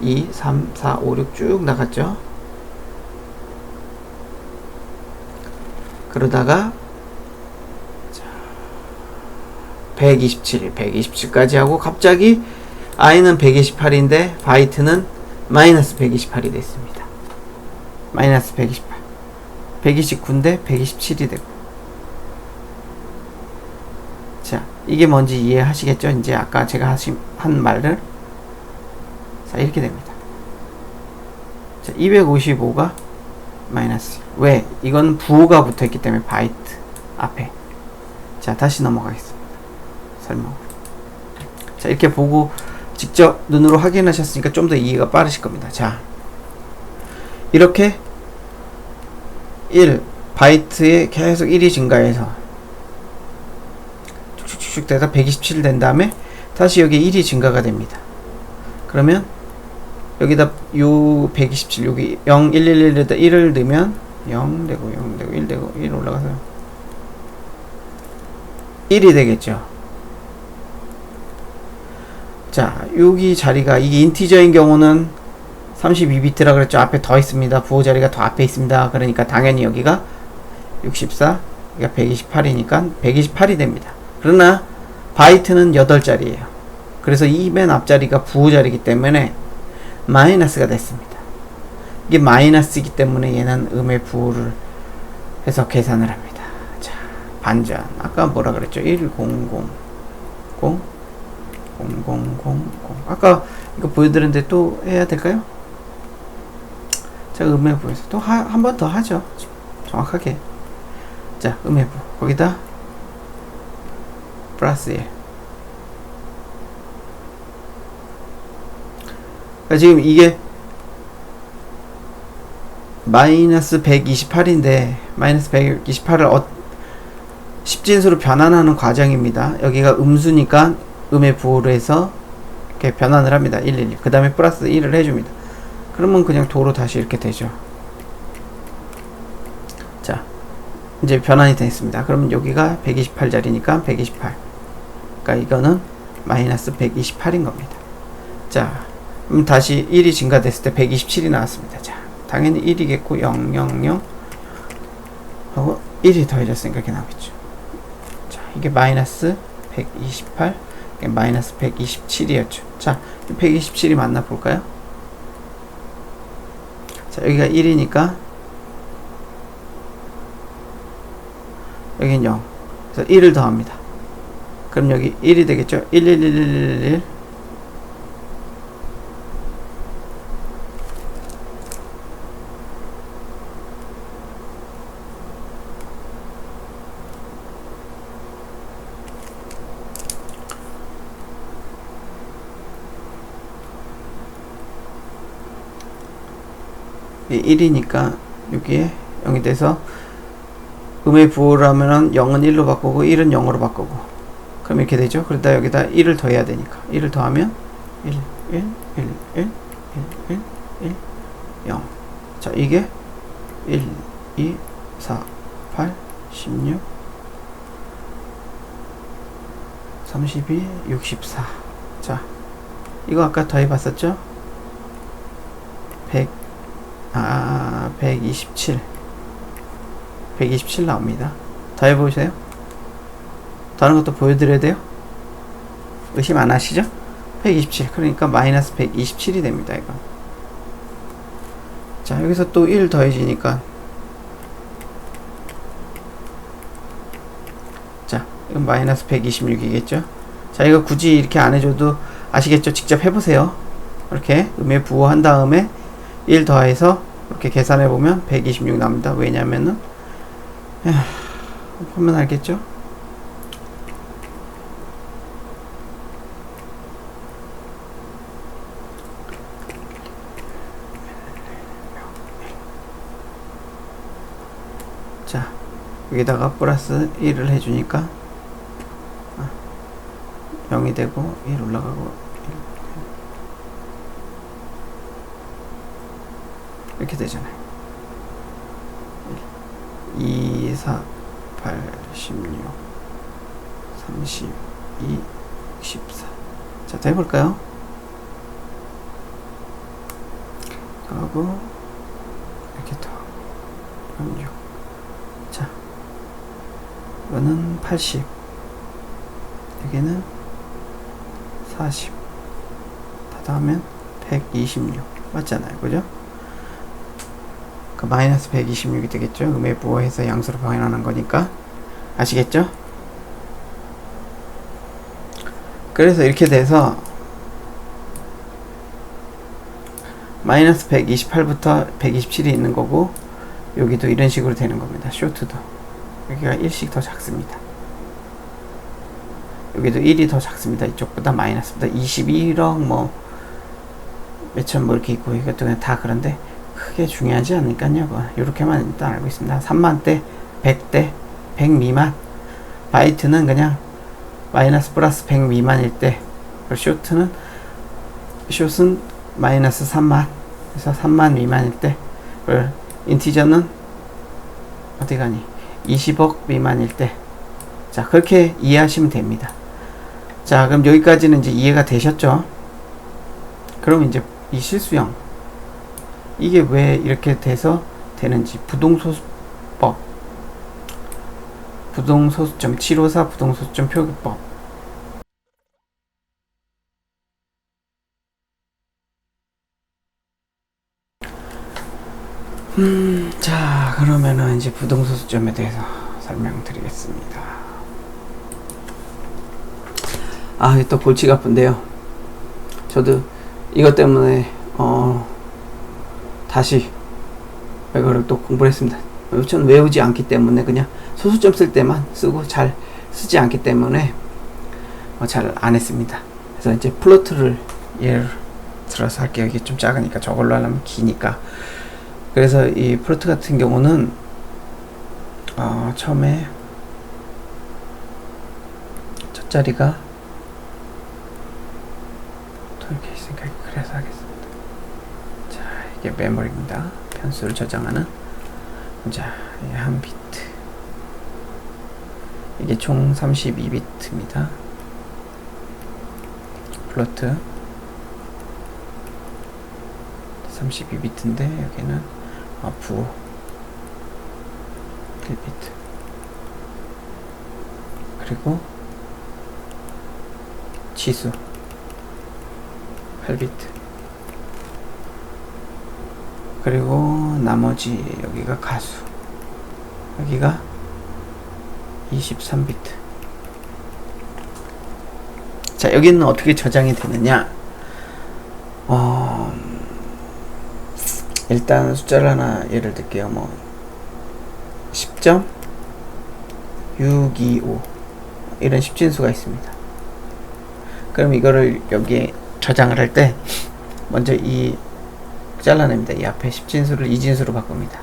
2, 3, 4, 5, 6 쭉 나갔죠? 그러다가 127, 127까지 하고 갑자기 i는 128인데 바이트는 마이너스 128이 됐습니다. 마이너스 128. 129인데 127이 되고. 자, 이게 뭔지 이해하시겠죠? 이제 아까 제가 한 말을. 자, 이렇게 됩니다. 자, 255가 마이너스. 왜? 이건 부호가 붙어 있기 때문에 바이트 앞에. 자, 다시 넘어가겠습니다. 설명. 자, 이렇게 보고 직접 눈으로 확인하셨으니까 좀 더 이해가 빠르실 겁니다. 자, 이렇게 1 바이트에 계속 1이 증가해서 쭉쭉쭉 되다 127 된 다음에 다시 여기 1이 증가가 됩니다. 그러면 여기다 요 127 여기 0 1 1 1에다 1을 넣으면 0 되고 0 되고 1 되고 1 올라가서 1이 되겠죠. 자, 여기 자리가 이게 인티저인 경우는 32비트라 그랬죠. 앞에 더 있습니다. 부호 자리가 더 앞에 있습니다. 그러니까 당연히 여기가 64, 여기가 128이니까 128이 됩니다. 그러나 바이트는 8자리예요. 그래서 이 맨 앞자리가 부호 자리이기 때문에 마이너스가 됐습니다. 이게 마이너스이기 때문에 얘는 음의 부호를 해서 계산을 합니다. 자, 반전. 아까 뭐라 그랬죠? 1000 아까 이거 보여드렸는데 또 해야 될까요? 자, 음의 부에서 또 한 번 더 하죠. 정확하게. 자, 음의 부 거기다 플러스 1. 그러니까 지금 이게 마이너스 128인데 마이너스 128을 10진수로 변환하는 과정입니다. 여기가 음수니까 음의 부호로 해서 이렇게 변환을 합니다. 111. 그 다음에 플러스 1을 해줍니다. 그러면 그냥 도로 다시 이렇게 되죠. 자, 이제 변환이 됐습니다. 그러면 여기가 128자리니까 128. 그러니까 이거는 마이너스 128인 겁니다. 자, 그럼 다시 1이 증가됐을 때 127이 나왔습니다. 자, 당연히 1이겠고 0, 0, 0 하고 1이 더해졌으니까 이렇게 나오겠죠. 자, 이게 마이너스 128, 마이너스 127이었죠. 자, 127이 맞나 볼까요? 자, 여기가 1이니까 여긴 0. 그래서 1을 더합니다. 그럼 여기 1이 되겠죠? 1, 1, 1, 1, 1, 1. 이 1이니까 여기에 0이 돼서 음의 부호를 하면은 0은 1로 바꾸고 1은 0으로 바꾸고 그럼 이렇게 되죠. 그러다 여기다 1을 더해야 되니까 1을 더하면 1, 1, 1, 1, 1, 1, 1, 0. 자, 이게 1, 2, 4, 8, 16, 32, 64. 자, 이거 아까 더해봤었죠? 127. 127 나옵니다. 더 해보세요. 다른 것도 보여드려야 돼요? 의심 안 하시죠? 127. 그러니까 마이너스 127이 됩니다, 이거. 자, 여기서 또 1 더해지니까. 자, 이건 마이너스 126이겠죠? 자, 이거 굳이 이렇게 안 해줘도 아시겠죠? 직접 해보세요. 이렇게 음의 부호 한 다음에 1 더해서 이렇게 계산해보면 126 나옵니다. 왜냐면은 보면 알겠죠? 자, 여기다가 플러스 1을 해주니까 0이 되고 1 올라가고 1 이렇게 되잖아요. 2, 4, 8, 16, 32, 14. 자, 더 해볼까요? 하고, 이렇게 더. 6. 자, 이거는 80, 여기는 40, 다 더하면 126 맞잖아요, 그죠? 그 마이너스 126이 되겠죠. 그 외부어에서 양수로 변환하는 거니까. 아시겠죠? 그래서 이렇게 돼서 마이너스 128부터 127이 있는 거고, 여기도 이런 식으로 되는 겁니다. 쇼트도 여기가 1씩 더 작습니다. 여기도 1이 더 작습니다. 이쪽보다 마이너스보다 21억 뭐 몇천 뭐 이렇게 있고, 이것도 그냥 다 그런데 크게 중요하지 않으니까요. 이렇게만 일단 알고 있습니다. 3만대, 100대, 100 미만. 바이트는 그냥 마이너스 플러스 100 미만일 때, 그리고 숏은 마이너스 3만, 그래서 3만 미만일 때, 그리고 인티저는 어디 가니 20억 미만일 때. 자, 그렇게 이해하시면 됩니다. 자, 그럼 여기까지는 이제 이해가 되셨죠? 그럼 이제 이 실수형, 이게 왜 이렇게 돼서 되는지, 부동소수법, 부동소수점 754 부동소수점 표기법. 자, 그러면은 이제 부동소수점에 대해서 설명드리겠습니다. 아, 또 골치가 아픈데요. 저도 이것 때문에 다시 이거를 또 공부를 했습니다. 저는 외우지 않기 때문에 그냥 소수점 쓸 때만 쓰고 잘 쓰지 않기 때문에 잘 안 했습니다. 그래서 이제 플로트를 예를 들어서 할게요. 이게 좀 작으니까 저걸로 하려면 기니까. 그래서 이 플로트 같은 경우는 처음에 첫 자리가 또 이렇게 있으니까 그래서 하겠습니다. 자, 이게 메모리입니다. 변수를 저장하는. 자, 한 비트. 이게 총 32비트입니다. 플로트 32비트인데 여기는 부호 1비트, 그리고 치수 8비트, 그리고 나머지 여기가 가수, 여기가 23비트. 자, 여기는 어떻게 저장이 되느냐? 일단 숫자를 하나 예를 들게요. 뭐 10.625 이런 10진수가 있습니다. 그럼 이거를 여기에 저장을 할 때 먼저 이 잘라냅니다. 이 앞에 10진수를 2진수로 바꿉니다.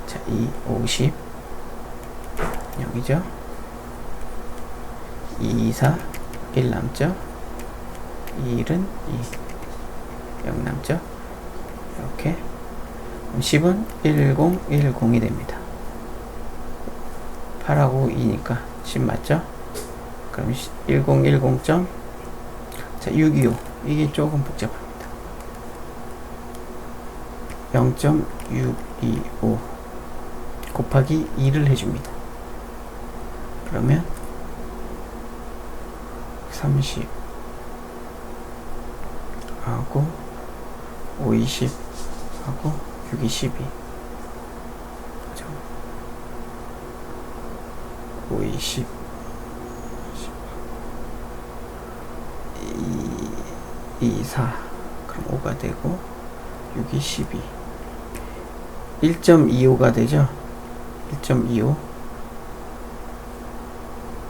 자, 2, 50 여기죠. 2, 4, 1 남죠. 1은 2, 0 남죠. 이렇게 10은 1010이 됩니다. 8하고 2니까 10 맞죠? 그럼 1010. 자, 625 이게 조금 복잡합니다. 0.625 곱하기 2를 해줍니다. 그러면 30 하고 5, 20 하고 6, 12 5, 20 2, 4 그럼 5가 되고 6, 12 1.25가 되죠. 1.25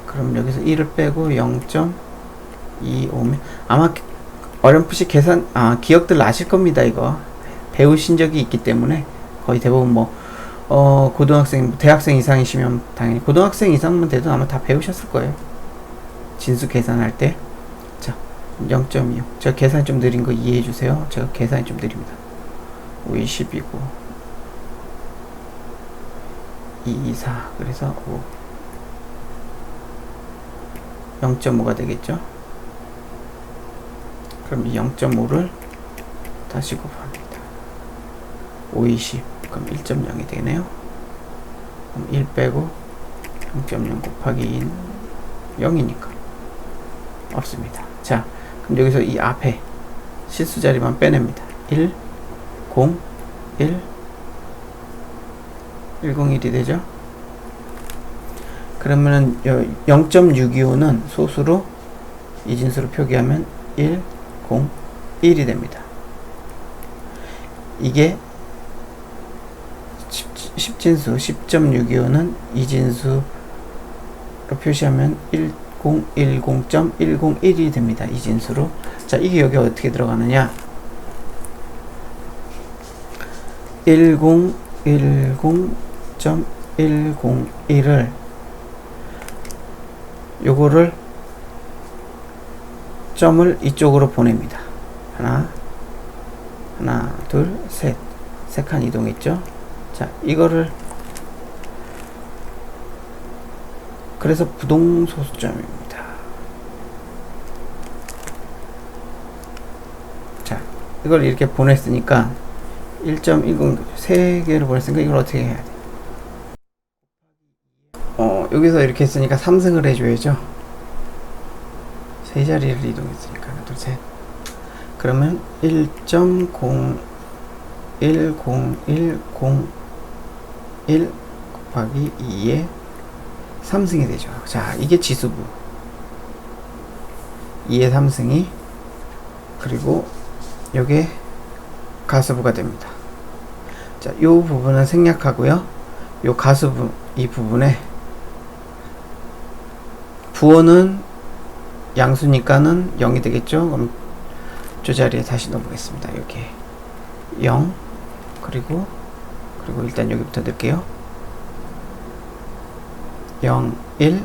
그럼 여기서 1을 빼고 0.25면 아마 어렴풋이 계산, 기억들 나실 겁니다. 이거 배우신 적이 있기 때문에 거의 대부분 고등학생, 대학생 이상이시면 당연히 고등학생 이상만 돼도 아마 다 배우셨을 거예요. 진수 계산할 때. 자, 0.25. 제가 계산이 좀 느린 거 이해해 주세요. 제가 계산이 좀 느립니다. 5, 20이고 2, 4 그래서 5 0.5가 되겠죠. 그럼 이 0.5를 다시 곱합니다. 5, 20 그럼 1.0이 되네요. 그럼 1 빼고 0.0 곱하기 2는 0이니까 없습니다. 자, 그럼 여기서 이 앞에 실수 자리만 빼냅니다. 1, 0, 1, 101이 되죠? 그러면은 0.625는 소수로 이진수로 표기하면 1, 0, 1이 됩니다. 이게 10진수 10.625는 이진수로 표시하면 1010.101이 됩니다. 이진수로. 자, 이게 여기 어떻게 들어가느냐? 1010.101을 요거를 점을 이쪽으로 보냅니다. 하나, 둘, 셋. 세 칸 이동했죠? 자, 이거를 그래서 부동소수점입니다. 자, 이걸 이렇게 보냈으니까 1.10 3개를 보냈으니까 이걸 어떻게 해야 돼? 여기서 이렇게 했으니까 3승을 해줘야죠. 세 자리를 이동했으니까 하나, 둘, 셋. 그러면 1.010101 곱하기 2에 3승이 되죠. 자, 이게 지수부 2의 3승이, 그리고 요게 가수부가 됩니다. 자, 요 부분은 생략하고요. 요 가수부 이 부분에 부호는 양수니까는 0이 되겠죠. 그럼 저 자리에 다시 넣어보겠습니다. 여기 0, 그리고 일단 여기부터 넣을게요. 0, 1,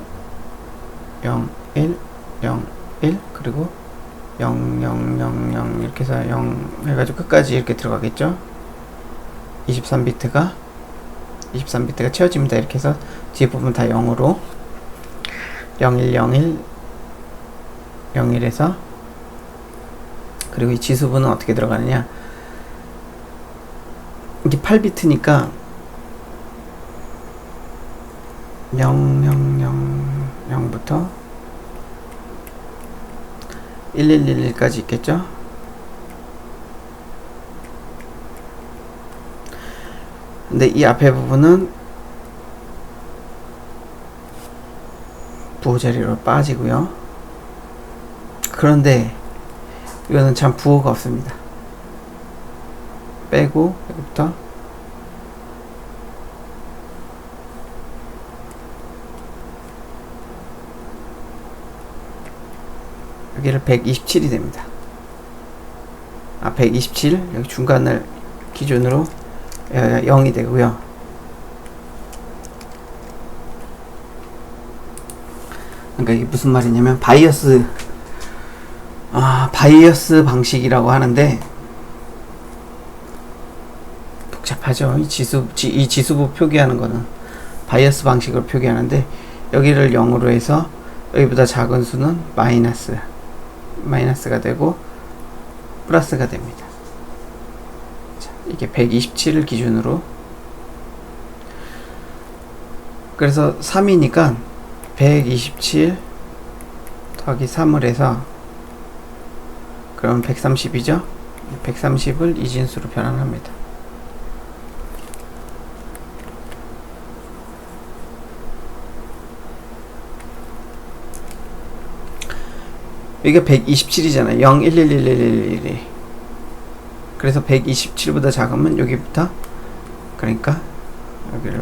0, 1, 0, 1, 그리고 0, 0, 0, 0 이렇게 해서 0 해가지고 끝까지 이렇게 들어가겠죠. 23비트가 채워집니다. 이렇게 해서 뒤에 부분 다 0으로 0101 01에서, 그리고 이 지수부는 어떻게 들어가느냐, 이게 8비트니까 0000부터 1111까지 있겠죠. 근데 이 앞에 부분은 부호 자리로 빠지고요. 그런데 이거는 참 부호가 없습니다. 빼고 여기부터 여기를 127이 됩니다. 127, 여기 중간을 기준으로 0이 되고요. 그러니까 이게 무슨 말이냐면 바이어스 방식이라고 하는데 복잡하죠. 이 지수부 표기하는 거는 바이어스 방식으로 표기하는데, 여기를 0으로 해서 여기보다 작은 수는 마이너스가 되고 플러스가 됩니다. 자, 이게 127을 기준으로, 그래서 3이니까 127 더하기 3을 해서 그러면 130이죠. 130을 이진수로 변환합니다. 이게 127이잖아요. 0, 1, 1, 1, 1, 1, 1. 그래서 127보다 작으면 여기부터, 그러니까 여기를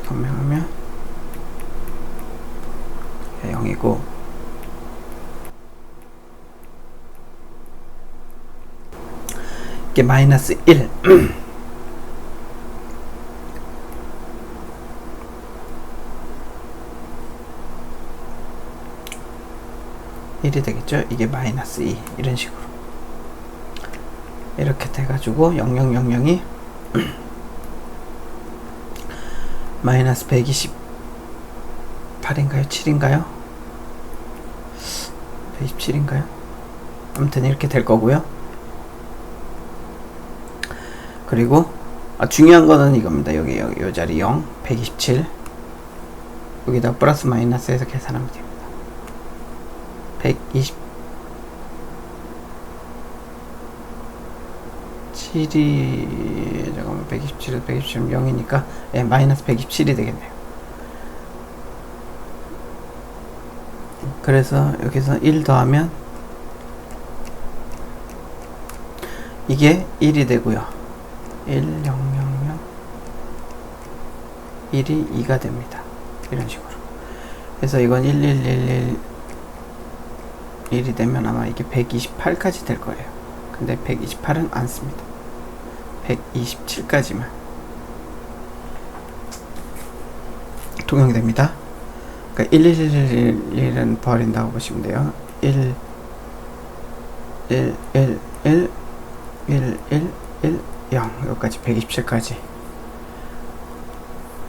변명하면 0이고, 이게 마이너스 1. 일이 되겠죠. 이게 마이너스 2, 이런 식으로 이렇게 돼가지고 0000이 마이너스 128인가요? 7인가요? 127인가요? 아무튼 이렇게 될 거고요. 그리고 중요한 거는 이겁니다. 여기 요 자리 0, 127 여기다 플러스 마이너스 해서 계산하면 됩니다. 127이 잠깐만 127에서 127은 0이니까 예, 마이너스 127이 되겠네요. 그래서 여기서 1 더하면 이게 1이 되고요. 1, 0, 0, 0 1이 2가 됩니다. 이런 식으로. 그래서 이건 1, 1, 1, 1 1이 되면 아마 이게 128까지 될 거예요. 근데 128은 안 씁니다. 127까지만 통용이 됩니다. 그러니까 1, 1, 1, 1, 1은 버린다고 보시면 돼요. 1, 1, 1, 1, 1, 1, 1, 0 여기까지 127까지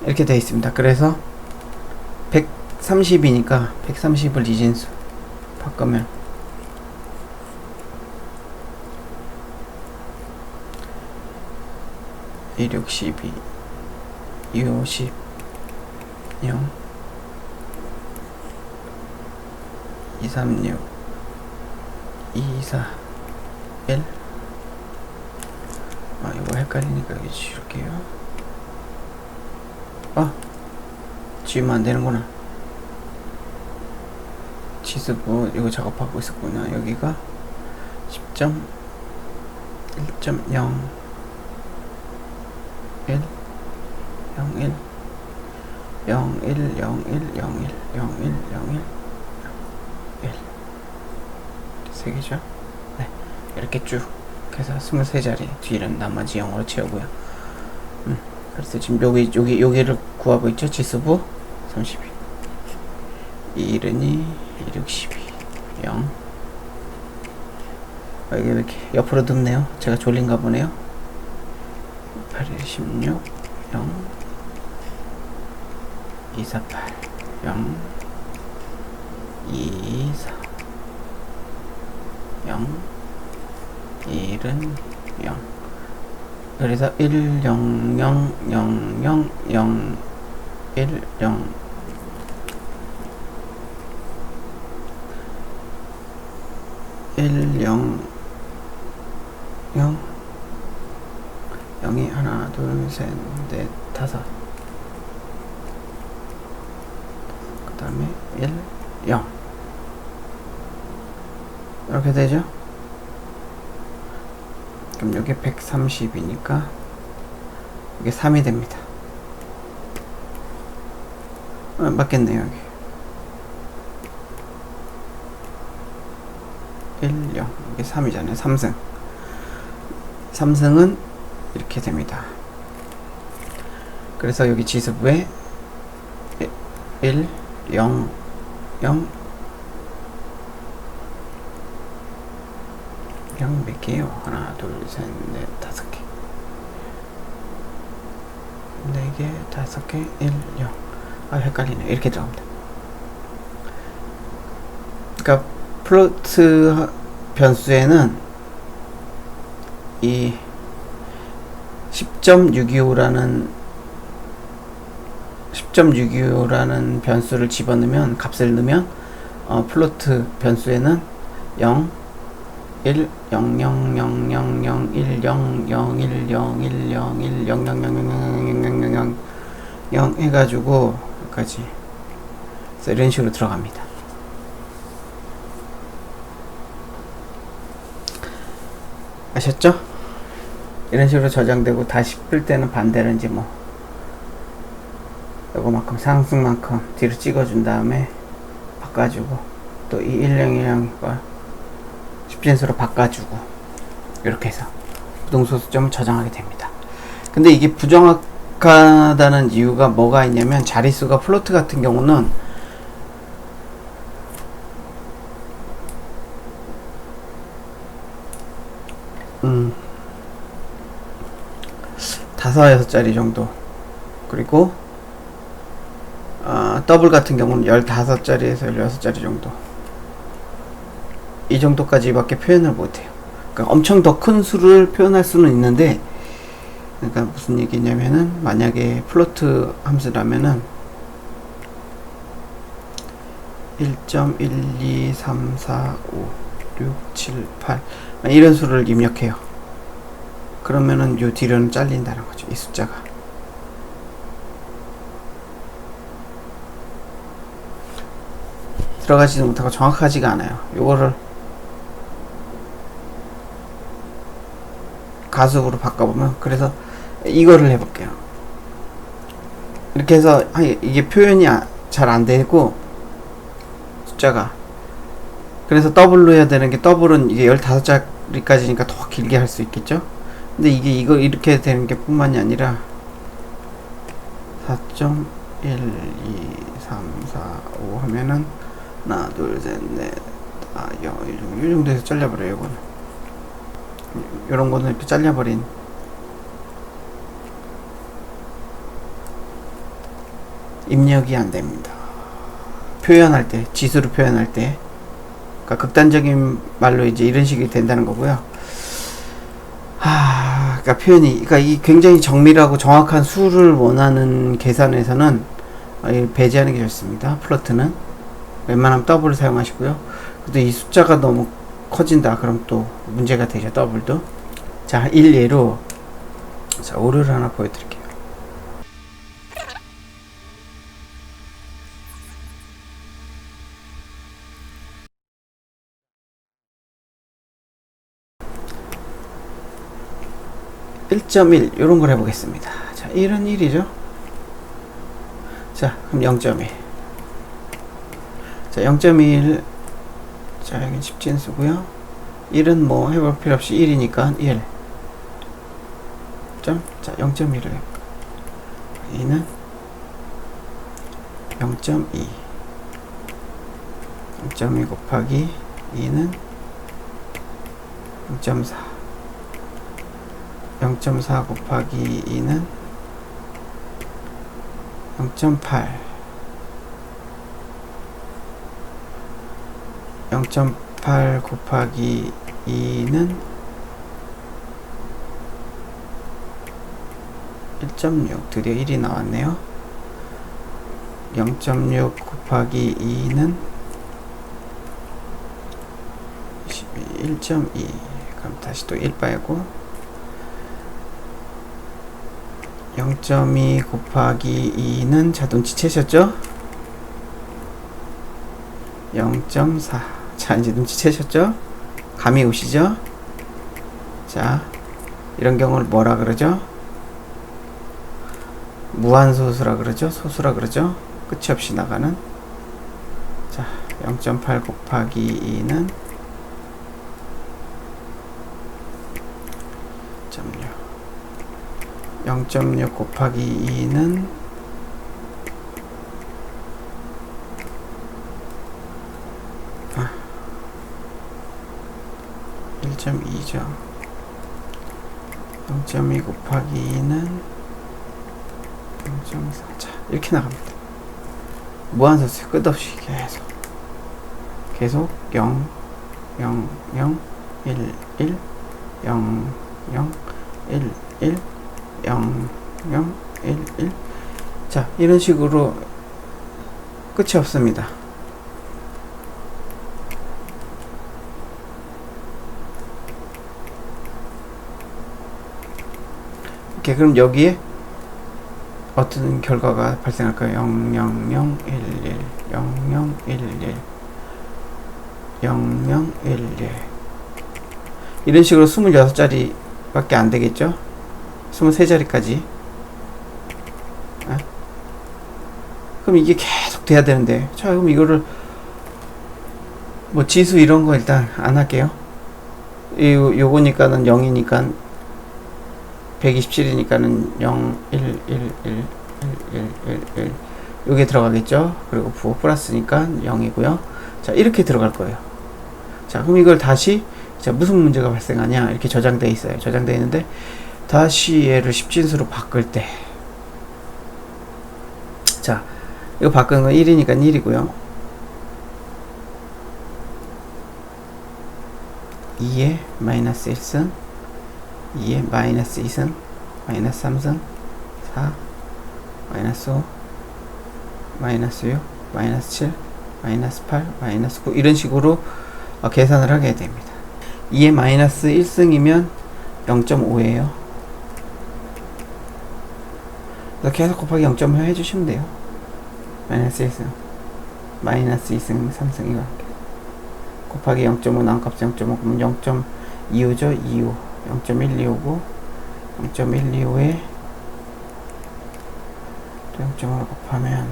이렇게 되어 있습니다. 그래서 130이니까 130을 이진수 바꾸면 1, 6, 12 2, 50 0 2, 3, 6 2, 4 1 이거 헷갈리니까 여기 지울게요. 지우면 안 되는구나. 지수부 이거 작업하고 있었구나. 여기가 10점 1.0 1 0 1 0 1 0 1 0 1 0 1 0 1 0 1 1 세 개죠? 네, 이렇게 쭉 해서 23자리 뒤는 나머지 0으로 채우고요. 그래서 지금 여기를 구하고 있죠. 지수부 32 2, 1은 2 1, 6, 12 0 이게 왜 이렇게 옆으로 눕네요. 제가 졸린가 보네요. 8, 1, 16 0 2, 4, 8 0 2, 4 0 1은 0 그래서 1, 0, 0, 0, 0, 0 1, 0 1, 0 0 0이 하나 둘 셋 넷 다섯 그 다음에 1, 0 이렇게 되죠. 그럼 여기 130이니까 이게 3이 됩니다. 맞겠네요. 여기 1, 0 이게 3이잖아요. 3승 3승은 이렇게 됩니다. 그래서 여기 지수부에 1, 0, 0 0 몇 개요? 하나, 둘, 셋, 넷, 다섯 개. 4개, 5개, 1, 0. 헷갈리네. 이렇게 들어갑니다. 그러니까 플로트 변수에는 이 10.625라는 변수를 집어넣으면 값을 넣으면 플로트 변수에는 0 1 0 0 0 0 0 1 0 0 1 0 1 0 1 0 0 0 0 0 0 0 0 0 해가지고 여기까지 이런 식으로 들어갑니다. 아셨죠? 이런 식으로 저장되고 다시 풀 때는 반대로 이제 뭐 요거만큼 상승만큼 뒤로 찍어준 다음에 바꿔주고 또 이 1010과 십진수로 바꿔주고 이렇게 해서 부동소 수점을 저장하게 됩니다. 근데 이게 부정확하다는 이유가 뭐가 있냐면 자릿수가 플로트 같은 경우는 다섯 여섯 자리 정도 그리고 더블 같은 경우는 15자리에서 16자리 정도 이 정도까지 밖에 표현을 못해요. 그러니까 엄청 더 큰 수를 표현할 수는 있는데 그러니까 무슨 얘기냐면은 만약에 플로트 함수라면은 1.12345 6, 7, 8 이런 수를 입력해요. 그러면은 요 뒤로는 잘린다는 거죠. 이 숫자가. 들어가지도 못하고 정확하지가 않아요. 요거를 가속으로 바꿔보면, 그래서 이거를 해볼게요. 이렇게 해서 이게 표현이 잘 안되고 숫자가, 그래서 더블로 해야 되는 게, 더블은 이게 15자리까지니까 더 길게 할 수 있겠죠. 근데 이게 이거 이렇게 되는 게 뿐만이 아니라 4.1, 2, 3, 4, 5 하면은 하나, 둘, 셋, 넷, 다, 이 정도에서 잘려버려요. 이거는, 요런 거는 이렇게 잘려버린, 입력이 안 됩니다. 표현할 때, 지수로 표현할 때, 그러니까 극단적인 말로 이제 이런 식이 된다는 거고요. 그러니까 표현이, 그러니까 이 굉장히 정밀하고 정확한 수를 원하는 계산에서는 배제하는 게 좋습니다. 플로트는 웬만하면 더블을 사용하시고요. 근데 이 숫자가 너무 커진다 그럼 또 문제가 되죠. 더블도. 자, 일례로 자, 오류를 하나 보여드릴게요. (1.1) 요런 걸 해보겠습니다. 자, 1은 1이죠. 자, 그럼 0.1. 자, 0.1. 자, 여긴 십진수고요. 1은 뭐 해볼 필요 없이 1이니까 1. 자, 0.1을 해볼까. 2는 0.2. 0.2 곱하기 2는 0.4. 0.4 곱하기 2는 0.8. 0.8 곱하기 2는 1.6. 드디어 1이 나왔네요. 0.6 곱하기 2는 1.2. 그럼 다시 또 1 빼고 0.2 곱하기 2는 자, 눈치채셨죠? 0.4. 자, 이제 눈치채셨죠? 감이 오시죠? 자, 이런 경우를 뭐라 그러죠? 무한소수라 그러죠? 소수라 그러죠? 끝이 없이 나가는. 자, 0.8 곱하기 2는 0.6 곱하기 2는 1.2죠. 0.2 곱하기 2는 0.4. 자, 이렇게 나갑니다. 무한소수 끝없이 계속 0, 0, 0, 1, 1, 0, 0, 1, 1, 0, 0, 1, 1. 자, 이런 식으로 끝이 없습니다. 이렇게, 그럼 여기에 어떤 결과가 발생할까요? 0, 0, 0, 1, 1, 0, 0, 1, 1, 0, 0, 1, 1. 이런 식으로 26자리 밖에 안 되겠죠? 23자리까지. 그럼 이게 계속 돼야 되는데, 자, 그럼 이거를 뭐 지수 이런 거 일단 안 할게요. 요거니까는 0이니까 127이니까는 0, 1, 1, 1, 1, 1, 1, 1 요게 들어가겠죠. 그리고 부호 플러스니까 0이고요. 자, 이렇게 들어갈 거예요. 자, 그럼 이걸 다시, 자, 무슨 문제가 발생하냐, 이렇게 저장되어 있어요. 저장되어 있는데 다시 얘를 십진수로 바꿀 때, 자, 이거 바꾸는 건 1이니까 1이고요 2에 마이너스 1승, 2에 마이너스 2승, 마이너스 3승 4 마이너스 5 마이너스 6 마이너스 7 마이너스 8 마이너스 9 이런 식으로 계산을 하게 됩니다. 2의 마이너스 1승이면 0.5예요. 그래서 계속 곱하기 0.5 해주시면 돼요. 마이너스 1승 마이너스 2승 3승 이거 곱하기 0.5 나온 값이 0.5 그럼 0.25죠. 25 0.125고 0.125에 0.5로 곱하면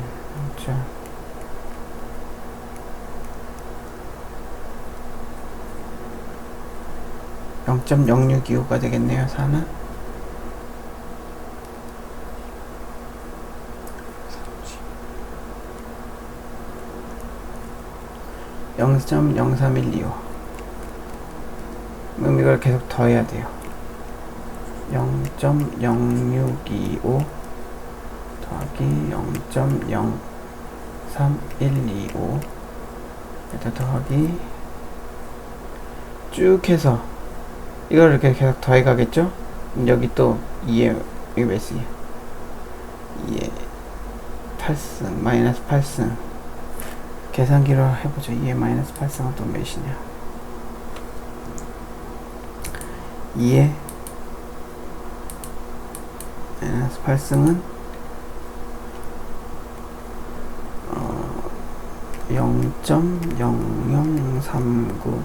0.0625가 되겠네요. 4는 0.03125 그럼 이걸 계속 더해야 돼요. 0.0625 더하기 0.03125 일단 더하기 쭉 해서 이걸 이렇게 계속 더해 가겠죠? 여기 또 2에 이게 몇 승이야? 2에 8승 마이너스 8승 계산기로 해보죠. 2에 마이너스 8승은 또 몇이냐? 2에 마이너스 8승은 0.0039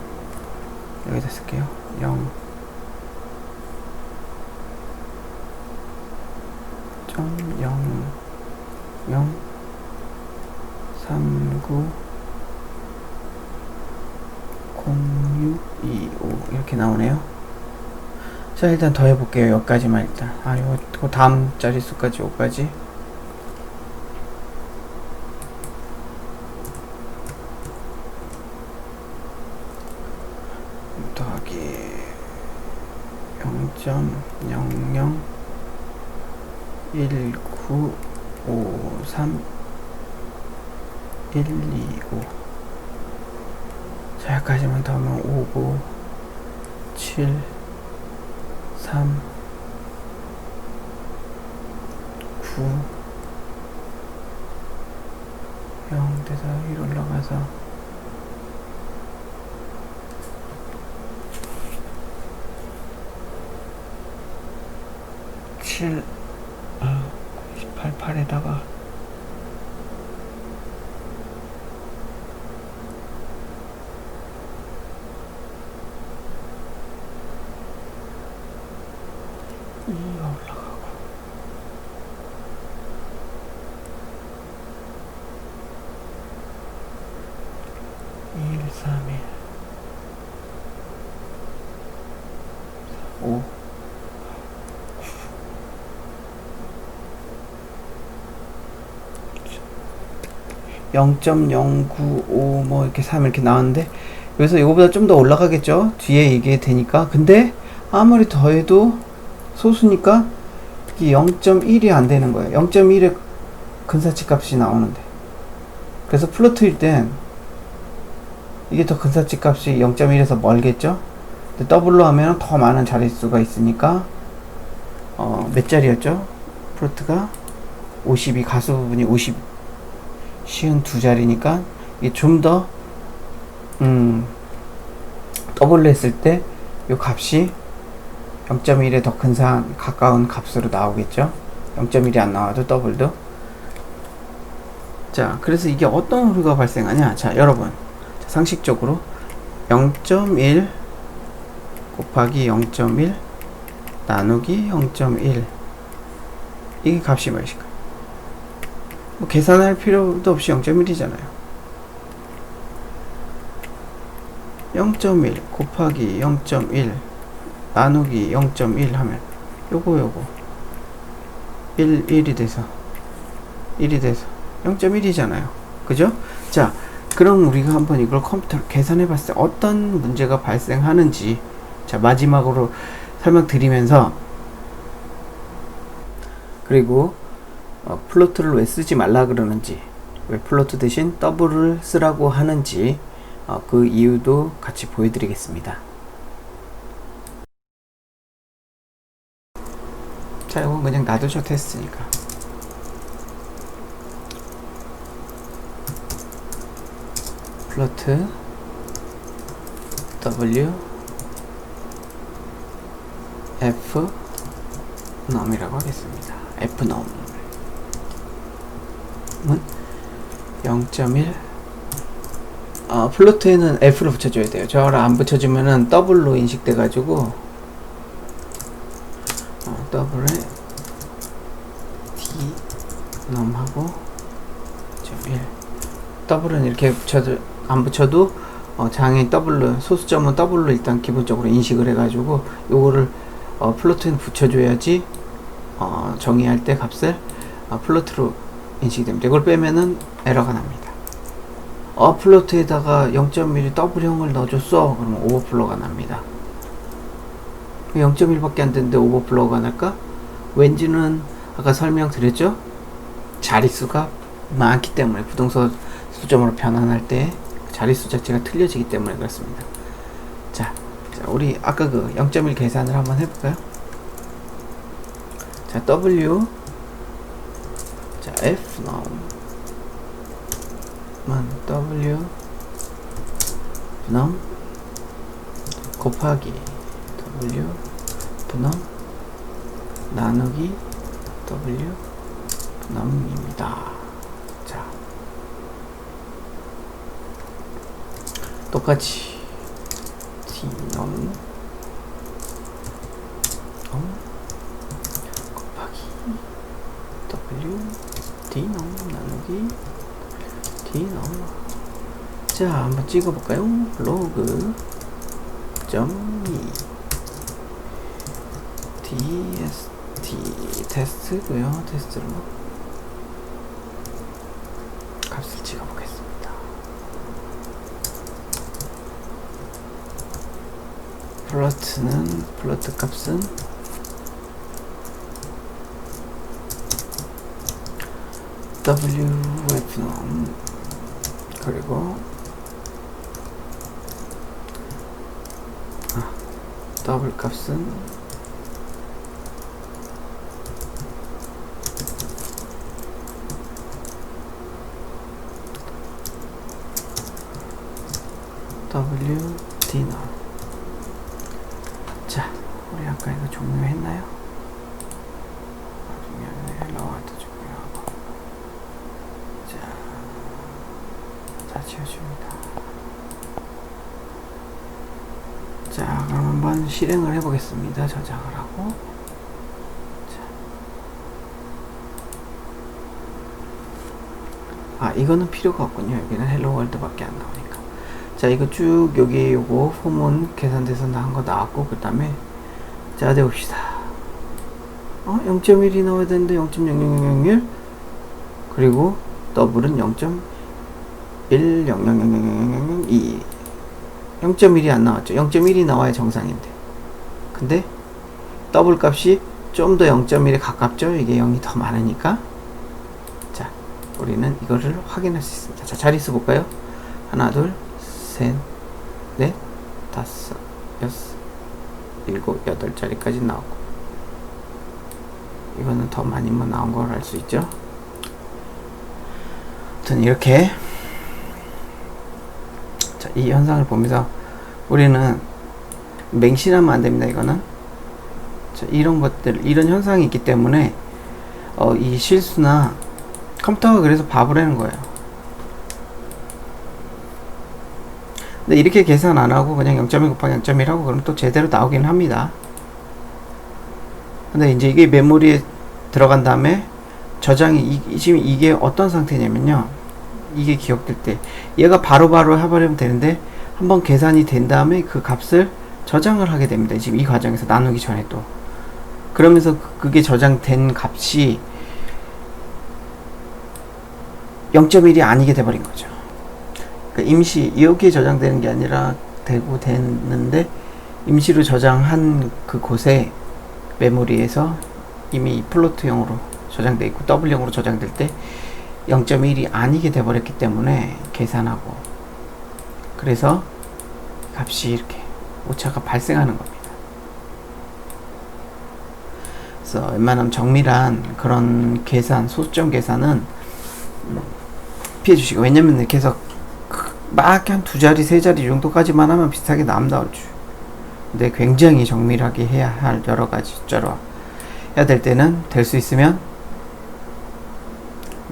여기다 쓸게요. 0.0039 0625 이렇게 나오네요. 자 일단 더 해볼게요. 여기까지만 일단 이거 다음 자릿수까지 여기까지 더하기 0.001953 125 자 여기까지만 더 하면 59 7 3 9 0 돼서 1 올라가서 7 98에다가 2가 올라가고 1, 3, 1 5 0.095 뭐 이렇게 3 이렇게 나왔는데 여기서 이거보다 좀 더 올라가겠죠. 뒤에 이게 되니까. 근데 아무리 더해도 소수니까 이게 0.1이 안 되는 거예요. 0.1의 근사치 값이 나오는데. 그래서 플로트일 땐 이게 더 근사치 값이 0.1에서 멀겠죠. 근데 더블로 하면 더 많은 자릿수가 있으니까 몇 자리였죠? 플로트가 50이 가수 부분이 50 쉬운 두 자리니까 이게 좀 더 더블로 했을 때 이 값이 0.1에 더 근사한 가까운 값으로 나오겠죠. 0.1이 안 나와도 더블도. 자 그래서 이게 어떤 오류가 발생하냐. 자 여러분 자, 상식적으로 0.1 곱하기 0.1 나누기 0.1 이게 값이 몇일까? 뭐 계산할 필요도 없이 0.1이잖아요. 0.1 곱하기 0.1 나누기 0.1 하면 요거 1이 돼서 0.1이잖아요. 그죠? 자 그럼 우리가 한번 이걸 컴퓨터로 계산해 봤을 때 어떤 문제가 발생하는지 자 마지막으로 설명드리면서 그리고 플로트를 왜 쓰지 말라 그러는지 왜 플로트 대신 더블을 쓰라고 하는지 그 이유도 같이 보여드리겠습니다. 자, 이건 그냥 놔두죠. 테스트니까. 플로트 W F num이라고 하겠습니다. F num은 0.1. 플로트에는 F를 붙여줘야 돼요. 저를 안 붙여주면은 더블로 인식돼 가지고 더블에 D num하고 0.1. 더블은 이렇게 안 붙여도 장애 더블로, 소수점은 더블로 일단 기본적으로 인식을 해가지고 요거를 플로트에 붙여줘야지 정의할 때 값을 플로트로 인식이 됩니다. 이걸 빼면은 에러가 납니다. 플로트에다가 0.1 더블형을 넣어줬어. 그러면 오버플로우가 납니다. 0.1밖에 안 되는데 오버플로우가 날까? 왠지는 아까 설명드렸죠? 자릿수가 많기 때문에, 부동소 수점으로 변환할 때 자릿수 자체가 틀려지기 때문에 그렇습니다. 자, 우리 아까 그 0.1 계산을 한번 해볼까요? 자, W, 자, F num은 W num 곱하기 W num 나누기 W num입니다. 자, 똑같이 D num 곱하기 W D num 나누기 D num. 자, 한번 찍어볼까요? 로그 .2 tst 테스트고요. 테스트로 값을 찍어보겠습니다. 플로트 값은 WF num 그리고 더블 값은 WD num. 자, 우리 아까 이거 종료했나요? 로아도 종료하고. 자, 지워줍니다. 자, 그럼 한번 실행을 해보겠습니다. 저장을 하고. 자. 이거는 필요가 없군요. 여기는 헬로 월드 밖에 안 나오니까. 자, 이거 쭉 여기 요거 폼은 계산돼서 나온 거 나왔고, 그 다음에 자, 어디 봅시다. 0.1이 나와야 되는데 0.00001 그리고 더블은 0.1000002 0.1이 안 나왔죠. 0.1이 나와야 정상인데, 근데 더블 값이 좀 더 0.1에 가깝죠. 이게 0이 더 많으니까. 자, 우리는 이거를 확인할 수 있습니다. 자, 자릿수 볼까요? 하나, 둘, 셋, 넷, 다섯, 여섯, 일곱, 여덟 자리까지 나오고, 이거는 더 많이 나온 걸 알 수 있죠. 아무튼 이렇게, 자, 이 현상을 보면서 우리는 맹신하면 안 됩니다. 이거는, 자, 이런 것들, 이런 현상이 있기 때문에 이 실수나 컴퓨터가 그래서 바보를 하는 거예요. 근데 이렇게 계산 안 하고 그냥 0.1 곱하기 0.1 하고 그러면 또 제대로 나오긴 합니다. 근데 이제 이게 메모리에 들어간 다음에 저장이 지금 이게 어떤 상태냐면요, 이게 기억될 때 얘가 바로바로 해버리면 되는데 한번 계산이 된 다음에 그 값을 저장을 하게 됩니다. 지금 이 과정에서 나누기 전에 또 그러면서 그게 저장된 값이 0.1이 아니게 돼버린 거죠. 임시 여기에 저장되는 게 아니라 되고 됐는데 임시로 저장한 그곳에 메모리에서 이미 플로트형으로 저장돼 있고 W형으로 저장될 때 0.1이 아니게 돼버렸기 때문에 계산하고, 그래서 값이 이렇게 오차가 발생하는 겁니다. 없어. 웬만하면 정밀한 그런 계산, 소수점 계산은 피해 주시고. 왜냐면 계속 막 한 두 자리, 세 자리 정도까지만 하면 비슷하게 남 나올 줄. 근데 굉장히 정밀하게 해야 할 여러 가지 숫자로 해야 될 때는 될 수 있으면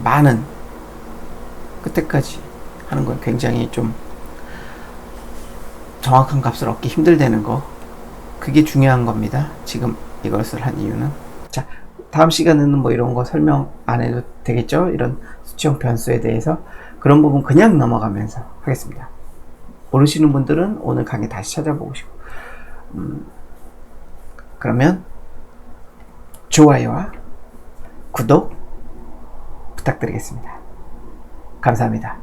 많은 끝에까지 하는 건 굉장히 좀 정확한 값을 얻기 힘들다는 거, 그게 중요한 겁니다. 지금 이것을 한 이유는. 자, 다음 시간에는 뭐 이런 거 설명 안 해도 되겠죠? 이런 수치형 변수에 대해서 그런 부분 그냥 넘어가면서 하겠습니다. 모르시는 분들은 오늘 강의 다시 찾아보시고, 그러면 좋아요와 구독 부탁드리겠습니다. 감사합니다.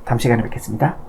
다음 시간에 뵙겠습니다.